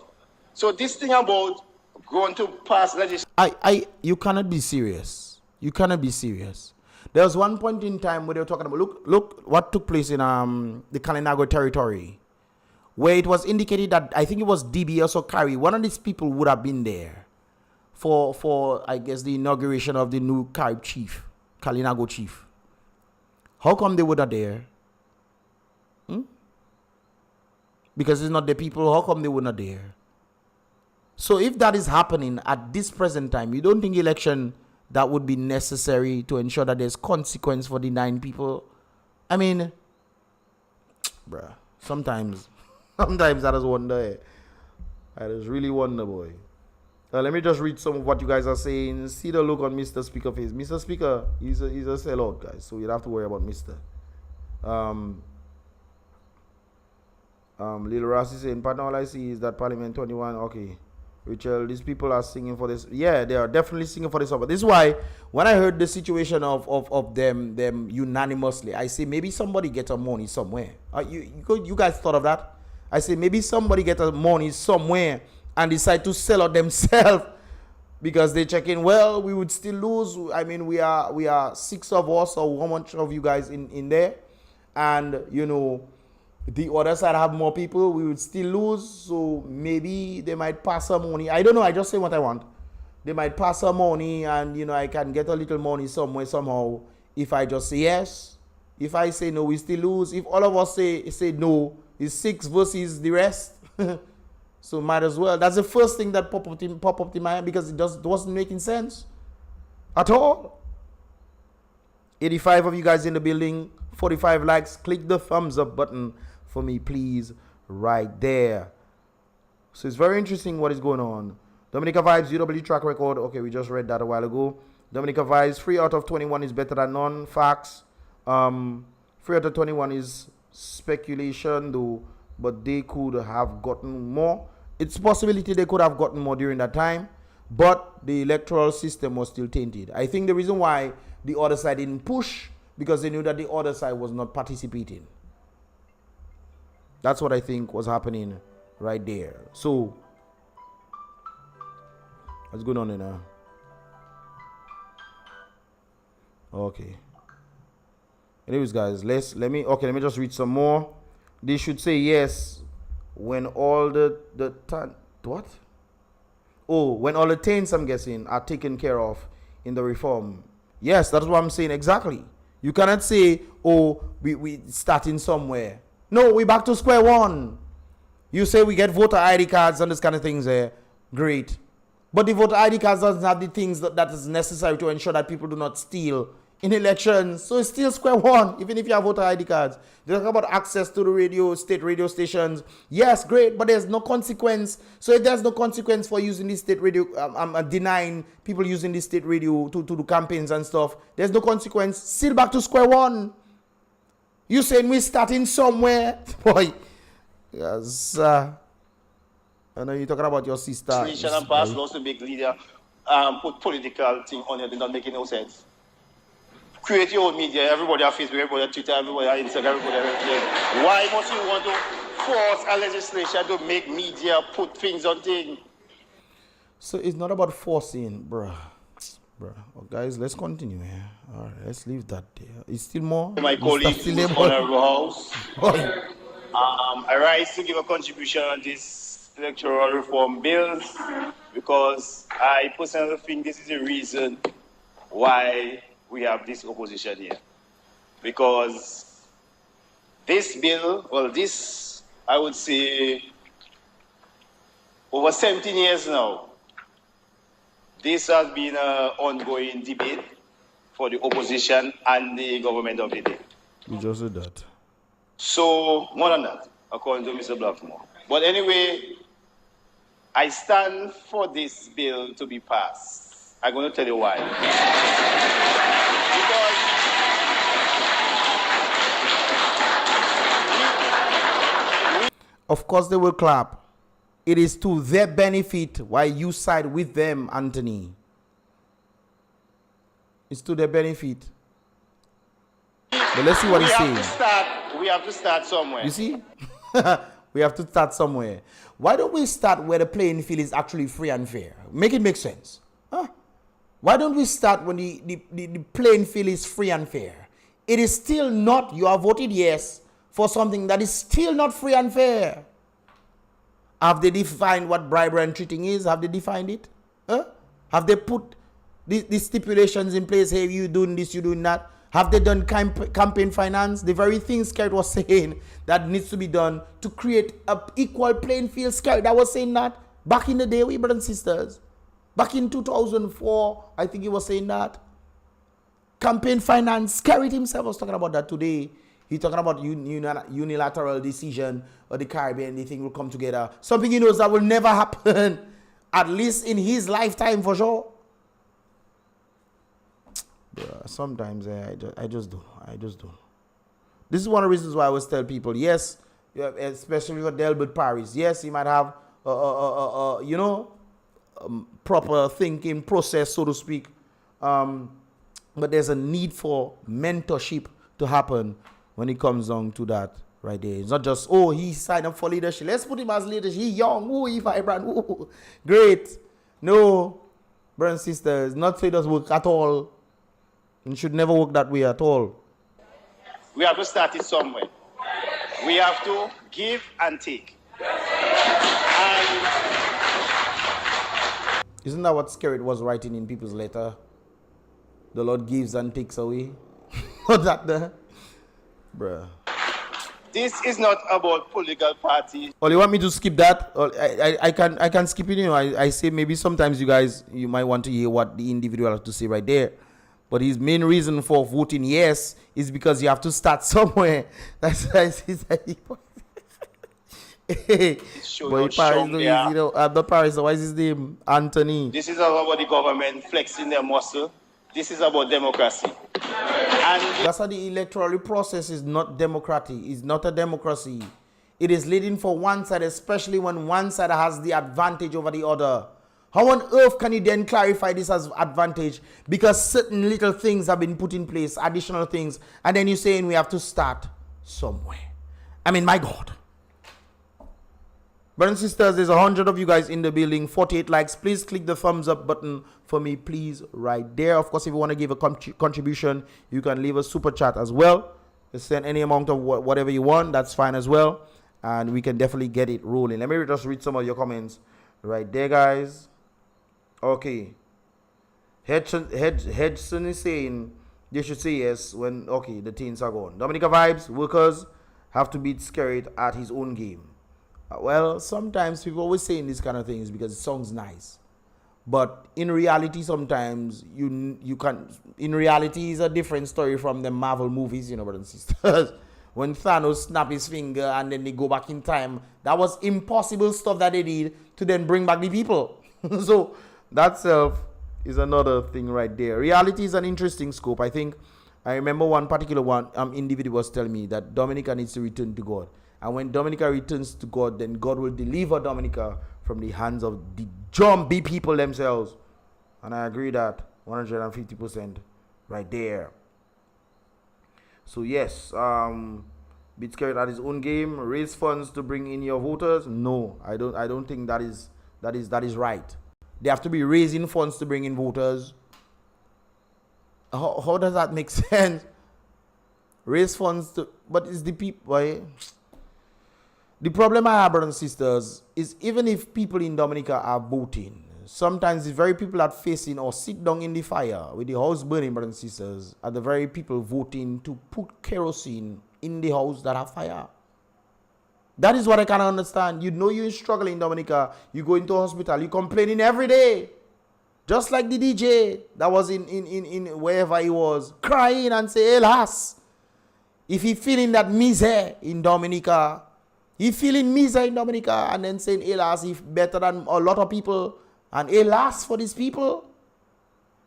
So this thing about going to pass legislation. You cannot be serious. You cannot be serious. There was one point in time where they were talking about, look what took place in the Kalinago territory, where it was indicated that I think it was DBS or Kari, one of these people would have been there for I guess the inauguration of the new Carib chief, Kalinago chief. How come they were not there? Because it's not the people. How come they were not there? So if that is happening at this present time, you don't think election that would be necessary to ensure that there's consequence for the 9 people? I mean, bruh, sometimes I just wonder. I just really wonder, boy. Let me just read some of what you guys are saying. See the look on Mr. Speaker face. Mr. Speaker, he's a sellout, guys. So you don't have to worry about Mr. Lil Ross is saying, partner, all I see is that Parliament 21. Okay. Rachel, these people are singing for this. Yeah, they are definitely singing for this. But this is why when I heard the situation of them unanimously, I say maybe somebody get a money somewhere. You guys thought of that? I say maybe somebody get a money somewhere and decide to sell out themselves because they check in. Well, we would still lose. I mean, we are 6 of us or how much of you guys in there, and you know, the other side have more people. We would still lose. So maybe they might pass some money. I don't know. I just say what I want. They might pass some money, and you know, I can get a little money somewhere somehow if I just say yes. If I say no, we still lose. If all of us say no, it's 6 versus the rest. So might as well. That's the first thing that pop up in my mind because it wasn't making sense at all. 85 of you guys in the building, 45 likes. Click the thumbs up button for me, please, right there. So it's very interesting what is going on. Dominica Vibes, UW track record. Okay, we just read that a while ago. Dominica Vibes, 3 out of 21 is better than none. Facts. 3 out of 21 is speculation though, but they could have gotten more. It's a possibility they could have gotten more during that time, but the electoral system was still tainted. I think the reason why the other side didn't push because they knew that the other side was not participating. That's what I think was happening right there. So what's going on there now? Okay. Anyways, guys, let me just read some more. They should say yes when all when all the taints, I'm guessing, are taken care of in the reform. Yes, that's what I'm saying exactly. You cannot say, oh, we starting somewhere. No, we back to square one. You say we get voter ID cards and this kind of things there. Great. But the voter ID cards doesn't have the things that is necessary to ensure that people do not steal in elections. So it's still square one, even if you have voter ID cards. They talk about access to the state radio stations. Yes, great, but there's no consequence. So if there's no consequence for using the state radio, denying people using the state radio to do campaigns and stuff, there's no consequence. Still back to square one. You saying we're starting somewhere? Boy, yes. I know you're talking about your sister. And pass laws to make leader put political thing on it, they're not making no sense. Create your own media, everybody on Facebook, everybody on Twitter, everybody on Instagram, everybody on everything. Why must you want to force a legislation to make media put things on things? So it's not about forcing, bruh. Oh, guys, let's continue here. All right, let's leave that there. It's still more. My colleagues in the Honorable House, I rise to give a contribution on this electoral reform bill because I personally think this is the reason why we have this opposition here. Because This bill, well, this, I would say, over 17 years now, this has been an ongoing debate for the opposition and the government of the day. You just said that. So, more than that, according to Mr. Blackmore. But anyway, I stand for this bill to be passed. I'm going to tell you why. Of course they will clap. It is to their benefit why you side with them, Anthony. It's to their benefit. But let's see what he's saying. We have to start somewhere. You see? We have to start somewhere. Why don't we start where the playing field is actually free and fair? Make it make sense. Huh? Why don't we start when the playing field is free and fair? It is still not, you have voted yes for something that is still not free and fair. Have they defined what bribery and cheating is? Have they defined it? Huh? Have they put these stipulations in place? Hey, you doing this, you doing that? Have they done campaign finance? The very thing Skerrit was saying that needs to be done to create an equal playing field. Skerrit that was saying that back in the day, we brothers and sisters. Back in 2004, I think he was saying that. Campaign finance. Skerrit himself was talking about that today. He's talking about unilateral decision or the Caribbean, the thing will come together. Something he knows that will never happen, at least in his lifetime for sure. Sometimes I just don't. This is one of the reasons why I always tell people, yes, especially for Delbert Paris, yes, he might have, proper thinking process, so to speak. But there's a need for mentorship to happen when it comes down to that right there. It's not just, oh, he signed up for leadership. Let's put him as leadership. He's young. Ooh, he vibrant. Ooh, great. No, brothers and sisters, not so it does work at all. It should never work that way at all. We have to start it somewhere. We have to give and take. And isn't that what Skerrit was writing in people's letter? The Lord gives and takes away. Not that there. Bruh. this is not about political parties. Oh, you want me to skip that? I can skip it. I say maybe sometimes you might want to hear what the individual has to say right there. But his main reason for voting yes is because you have to start somewhere. That's boy, Paris, the Paris, what is his name? Anthony. This is about the government flexing their muscle. This is about democracy. And that's how the electoral process is not democratic. It's not a democracy. It is leading for one side, especially when one side has the advantage over the other. How on earth can you then clarify this as advantage? Because certain little things have been put in place, additional things, and then you're saying we have to start somewhere. I mean, my God. Brothers and sisters, there's 100 of you guys in the building, 48 likes. Please click the thumbs up button for me, please, right there. Of course, if you want to give a contribution, you can leave a super chat as well. Just send any amount of whatever you want. That's fine as well. And we can definitely get it rolling. Let me just read some of your comments right there, guys. Okay. Hedson is saying they should say yes when, okay, the teens are gone. Dominica vibes, workers have to beat Skerrit at his own game. Well, sometimes people always saying these kind of things because it sounds nice. But in reality, sometimes you can. In reality, it's a different story from the Marvel movies, brothers and sisters. When Thanos snap his finger and then they go back in time, that was impossible stuff that they did to then bring back the people. So that self is another thing right there. Reality is an interesting scope. I think I remember one particular individual was telling me that Dominica needs to return to God. And when Dominica returns to God, then God will deliver Dominica from the hands of the zombie people themselves. And I agree that 150% right there. So yes, beat Skerrit at his own game, raise funds to bring in your voters. No, I don't think that is right. They have to be raising funds to bring in voters. How does that make sense? Raise funds to, but it's the people. The problem I have, brothers and sisters, is even if people in Dominica are voting, sometimes the very people that facing or sit down in the fire with the house burning, brothers and sisters, are the very people voting to put kerosene in the house that have fire. That is what I cannot understand. You know you're struggling, Dominica. You go into a hospital, you're complaining every day. Just like the DJ that was in wherever he was, crying and say, Elas. If he feeling that misery in Dominica, he feeling misery in Dominica and then saying, Elas, if better than a lot of people, and Elas for these people.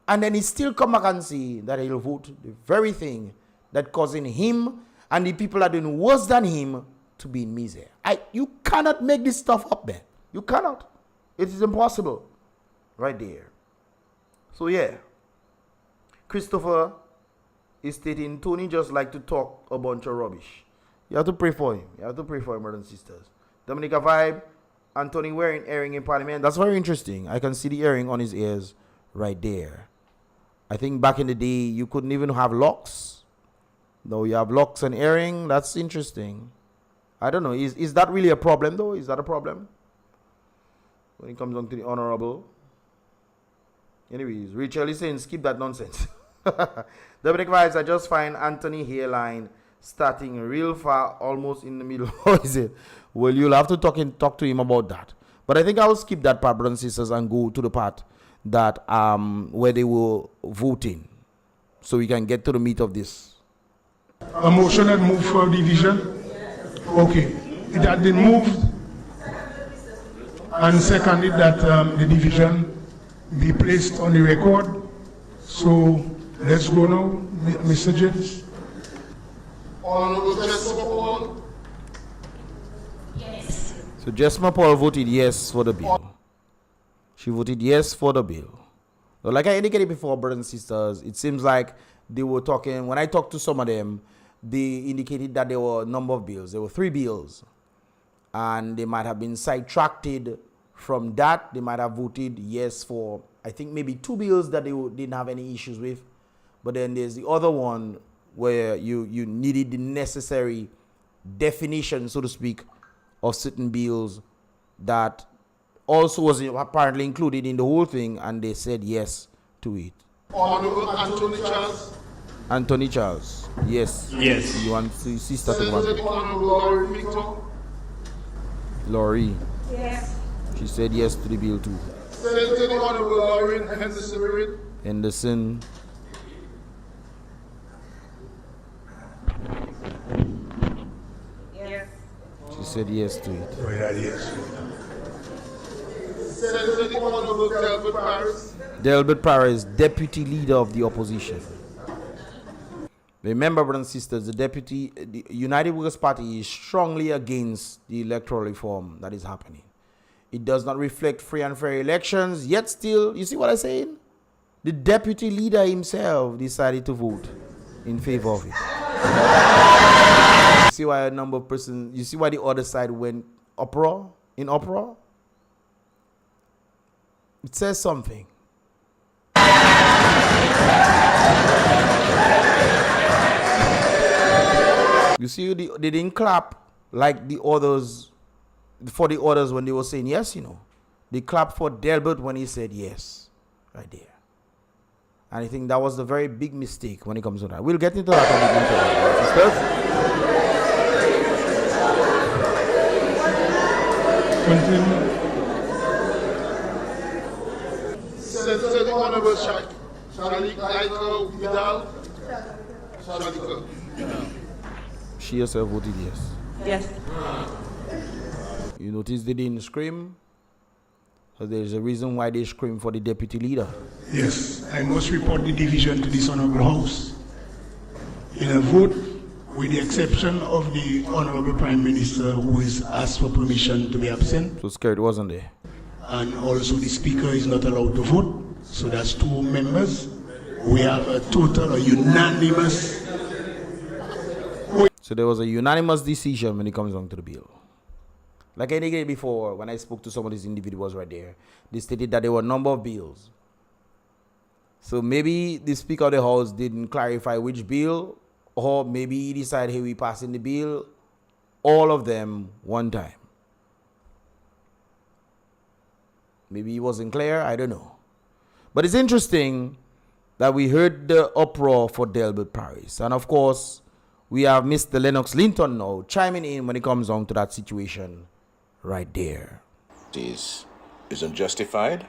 And then he still come back and see that he'll vote the very thing that causing him and the people that are doing worse than him to be in misery. You cannot make this stuff up, man. You cannot. It is impossible. Right there. So yeah. Christopher is stating Tony just like to talk a bunch of rubbish. You have to pray for him. You have to pray for him, brothers and sisters. Dominica Vibe, Anthony wearing earring in Parliament. That's very interesting. I can see the earring on his ears right there. I think back in the day, you couldn't even have locks. No, you have locks and earring. That's interesting. I don't know. Is that really a problem, though? Is that a problem? When it comes on to the honorable. Anyways, Rachel is saying, skip that nonsense. Dominic Vibes, I just find Anthony hairline starting real far, almost in the middle. How is it? Well, you'll have to talk to him about that. But I think I will skip that part, brothers and sisters, and go to the part that where they were voting, so we can get to the meat of this. A motion had moved for division. Okay, it had been moved and seconded that the division be placed on the record. So let's go now, Mr. James. Honorable Jessica Paul. Yes. So Jessica Paul voted yes for the bill. She voted yes for the bill. So like I indicated before, brothers and sisters, it seems like they were talking, when I talked to some of them, they indicated that there were a number of bills. There were 3 bills. And they might have been sidetracked from that. They might have voted yes for, I think, maybe 2 bills that they didn't have any issues with. But then there's the other one where you needed the necessary definition, so to speak, of certain bills that also was apparently included in the whole thing, and they said yes to it. Honorable Anthony Charles. Anthony Charles, yes. Yes. You want to see starting one? Senator Honorable Laurie Victor. Laurie. Yes. She said yes to the bill too. Senator Honorable Lauren Henderson. Henderson. Yes. She said yes to it. Oh, yeah, yes. Senator Honorable Delbert Paris. Delbert Paris, deputy leader of the opposition. Remember, brothers and sisters, the United Workers' Party is strongly against the electoral reform that is happening. It does not reflect free and fair elections, yet still, you see what I'm saying? The deputy leader himself decided to vote in favor of it. You see why a number of persons, you see why the other side went in uproar? It says something. You see, they didn't clap like the others, for the others when they were saying yes, you know. They clapped for Delbert when he said yes, right there. And I think that was a very big mistake when it comes to that. We'll get into that a Continue. Senator Honorable Shalika Vidal. Shalika. She herself voted yes. Yes. You notice they didn't scream? So there's a reason why they scream for the deputy leader. Yes, I must report the division to this Honorable House. In a vote, with the exception of the Honorable Prime Minister, who is asked for permission to be absent. So scared wasn't there. And also the Speaker is not allowed to vote. So that's 2 members. We have a unanimous. So there was a unanimous decision when it comes down to the bill. Like I indicated before, when I spoke to some of these individuals right there, they stated that there were a number of bills. So maybe the Speaker of the House didn't clarify which bill, or maybe he decided, hey, we passing the bill, all of them one time. Maybe he wasn't clear, I don't know. But it's interesting that we heard the uproar for Delbert Paris. And of course, We have Mr. Lennox Linton now chiming in when it comes on to that situation right there. Is unjustified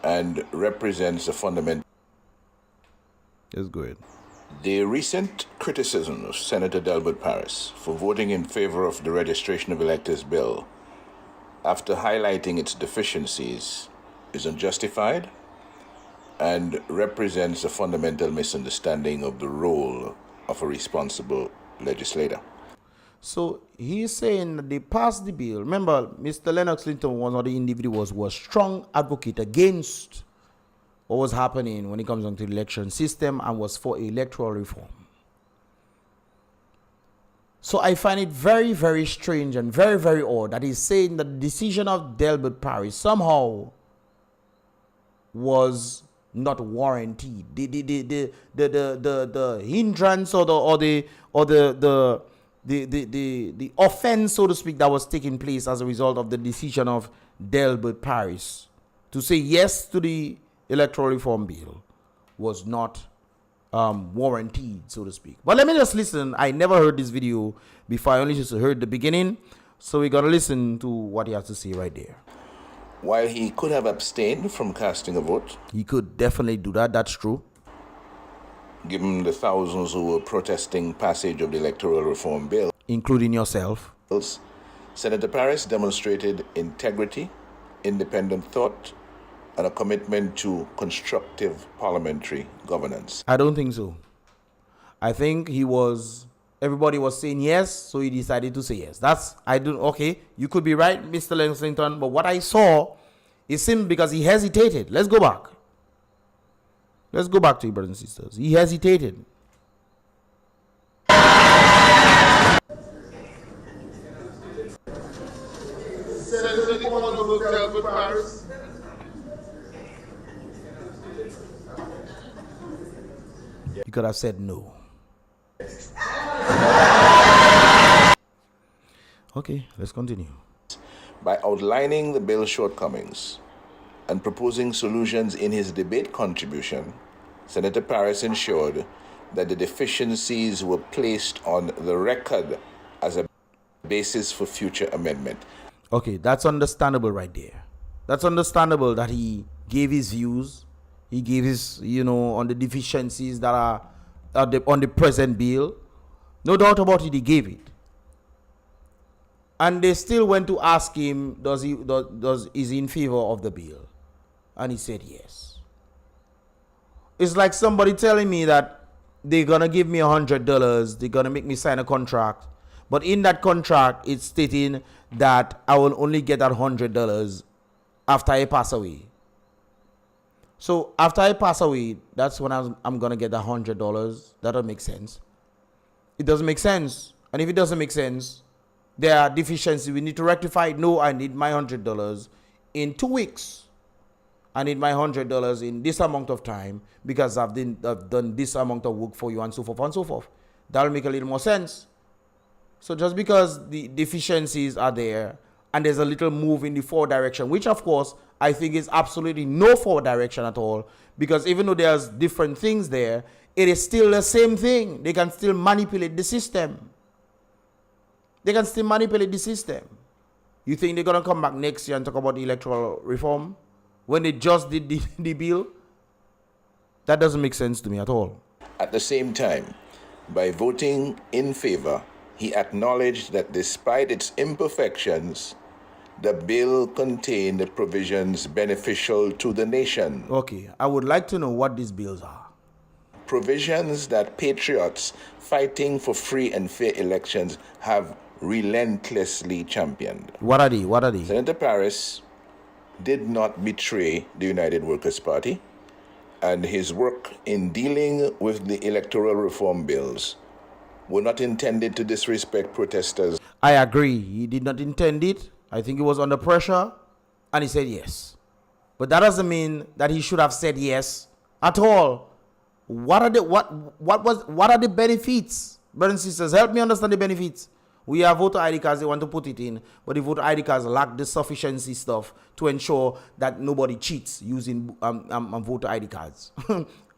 and represents a fundamental. That's good. The recent criticism of Senator Delbert Paris for voting in favor of the registration of electors bill after highlighting its deficiencies is unjustified and represents a fundamental misunderstanding of the role of a responsible legislator. So he's saying that they passed the bill. Remember, Mr. Lennox Linton was one of the individuals who was strong advocate against what was happening when it comes on to the election system and was for electoral reform. So I find it very, very strange and very, very odd that he's saying that the decision of Delbert Paris somehow was not warranted. The hindrance or the offense, so to speak, that was taking place as a result of the decision of Delbert Paris to say yes to the electoral reform bill was not warranted, so to speak. But let me just listen. I never heard this video before. I only just heard the beginning. So we're going to listen to what he has to say right there. While he could have abstained from casting a vote, he could definitely do that. That's true. Given the thousands who were protesting passage of the electoral reform bill, including yourself, Senator Paris demonstrated integrity, independent thought, and a commitment to constructive parliamentary governance. I don't think so. I think everybody was saying yes, so he decided to say yes. Okay, you could be right, Mr. Lexington, but what I saw is him because he hesitated. Let's go back. Let's go back to you, brothers and sisters. He hesitated. Senator, the Honorable Delbert Paris. You could have said no. Okay, let's continue. By outlining the bill's shortcomings and proposing solutions in his debate contribution, Senator Paris ensured that the deficiencies were placed on the record as a basis for future amendment. Okay, that's understandable right there. That's understandable that he gave his views. He gave his, on the deficiencies that are on the present bill. No doubt about it, he gave it. And they still went to ask him, is he in favor of the bill? And he said yes. It's like somebody telling me that they're going to give me $100. They're going to make me sign a contract. But in that contract, it's stating that I will only get that $100 after I pass away. So after I pass away, that's when I'm going to get that $100. That doesn't make sense. It doesn't make sense. And if it doesn't make sense, there are deficiencies we need to rectify. No, I need my $100 in 2 weeks. I need my $100 in this amount of time because I've done this amount of work for you and so forth and so forth. That'll make a little more sense. So just because the deficiencies are there and there's a little move in the forward direction, which of course I think is absolutely no forward direction at all, because even though there's different things there, it is still the same thing. They can still manipulate the system. They can still manipulate the system. You think they're going to come back next year and talk about the electoral reform when they just did the bill? That doesn't make sense to me at all. At the same time, by voting in favor, he acknowledged that despite its imperfections, the bill contained provisions beneficial to the nation. Okay, I would like to know what these bills are. Provisions that patriots fighting for free and fair elections have relentlessly championed. What are they? What are they? Senator Paris did not betray the United Workers' Party, and his work in dealing with the electoral reform bills were not intended to disrespect protesters. I agree. He did not intend it. I think he was under pressure, and he said yes. But that doesn't mean that he should have said yes at all. What are the benefits? Brothers and sisters, help me understand the benefits. We have voter ID cards, they want to put it in, but the voter ID cards lack the sufficiency stuff to ensure that nobody cheats using voter ID cards.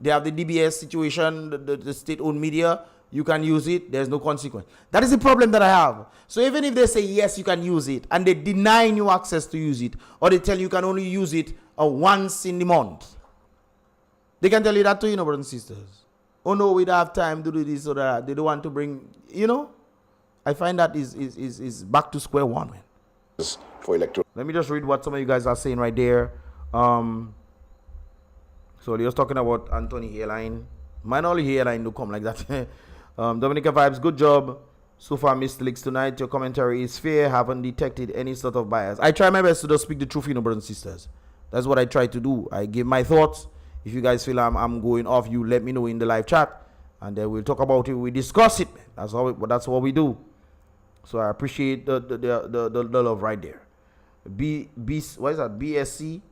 They have the DBS situation, the state-owned media. you can use it, there's no consequence. That is the problem that I have. So even if they say yes, you can use it, and they deny you access to use it, or they tell you can only use it once in the month, they can tell you that too, you know, brothers and sisters. Oh no, we don't have time to do this or that. They don't want to bring, you know. I find that is back to square one, man. For electoral. Let me just read what some of you guys are saying right there. So they was talking about Anthony Hairline. Mine only Hairline do come like that. Dominica Vibes, good job. So far, Mr. Licks, tonight your commentary is fair. Haven't detected any sort of bias. I try my best to just speak the truth, you know, brothers and sisters. That's what I try to do. I give my thoughts. If you guys feel I'm going off, you let me know in the live chat, and then we'll talk about it. We discuss it. That's what we do. So I appreciate the love right there. What is that? BSC?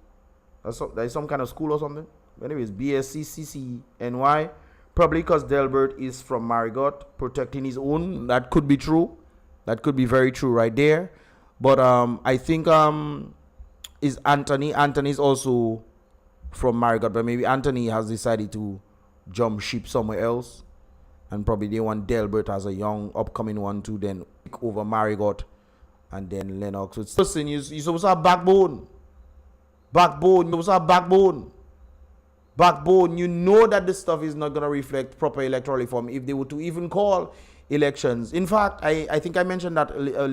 That is some kind of school or something. Anyways, BSC CCNY. Probably because Delbert is from Marigot, protecting his own. That could be true. That could be very true right there. But I think is Anthony. Anthony's also from Marigot, but maybe Anthony has decided to jump ship somewhere else, and probably they want Delbert as a young upcoming one to then pick over Marigot and then Lennox. So listen, you're supposed to have backbone. You're supposed to have backbone. You know that this stuff is not going to reflect proper electoral reform if they were to even call elections. In fact, I think I mentioned that earlier.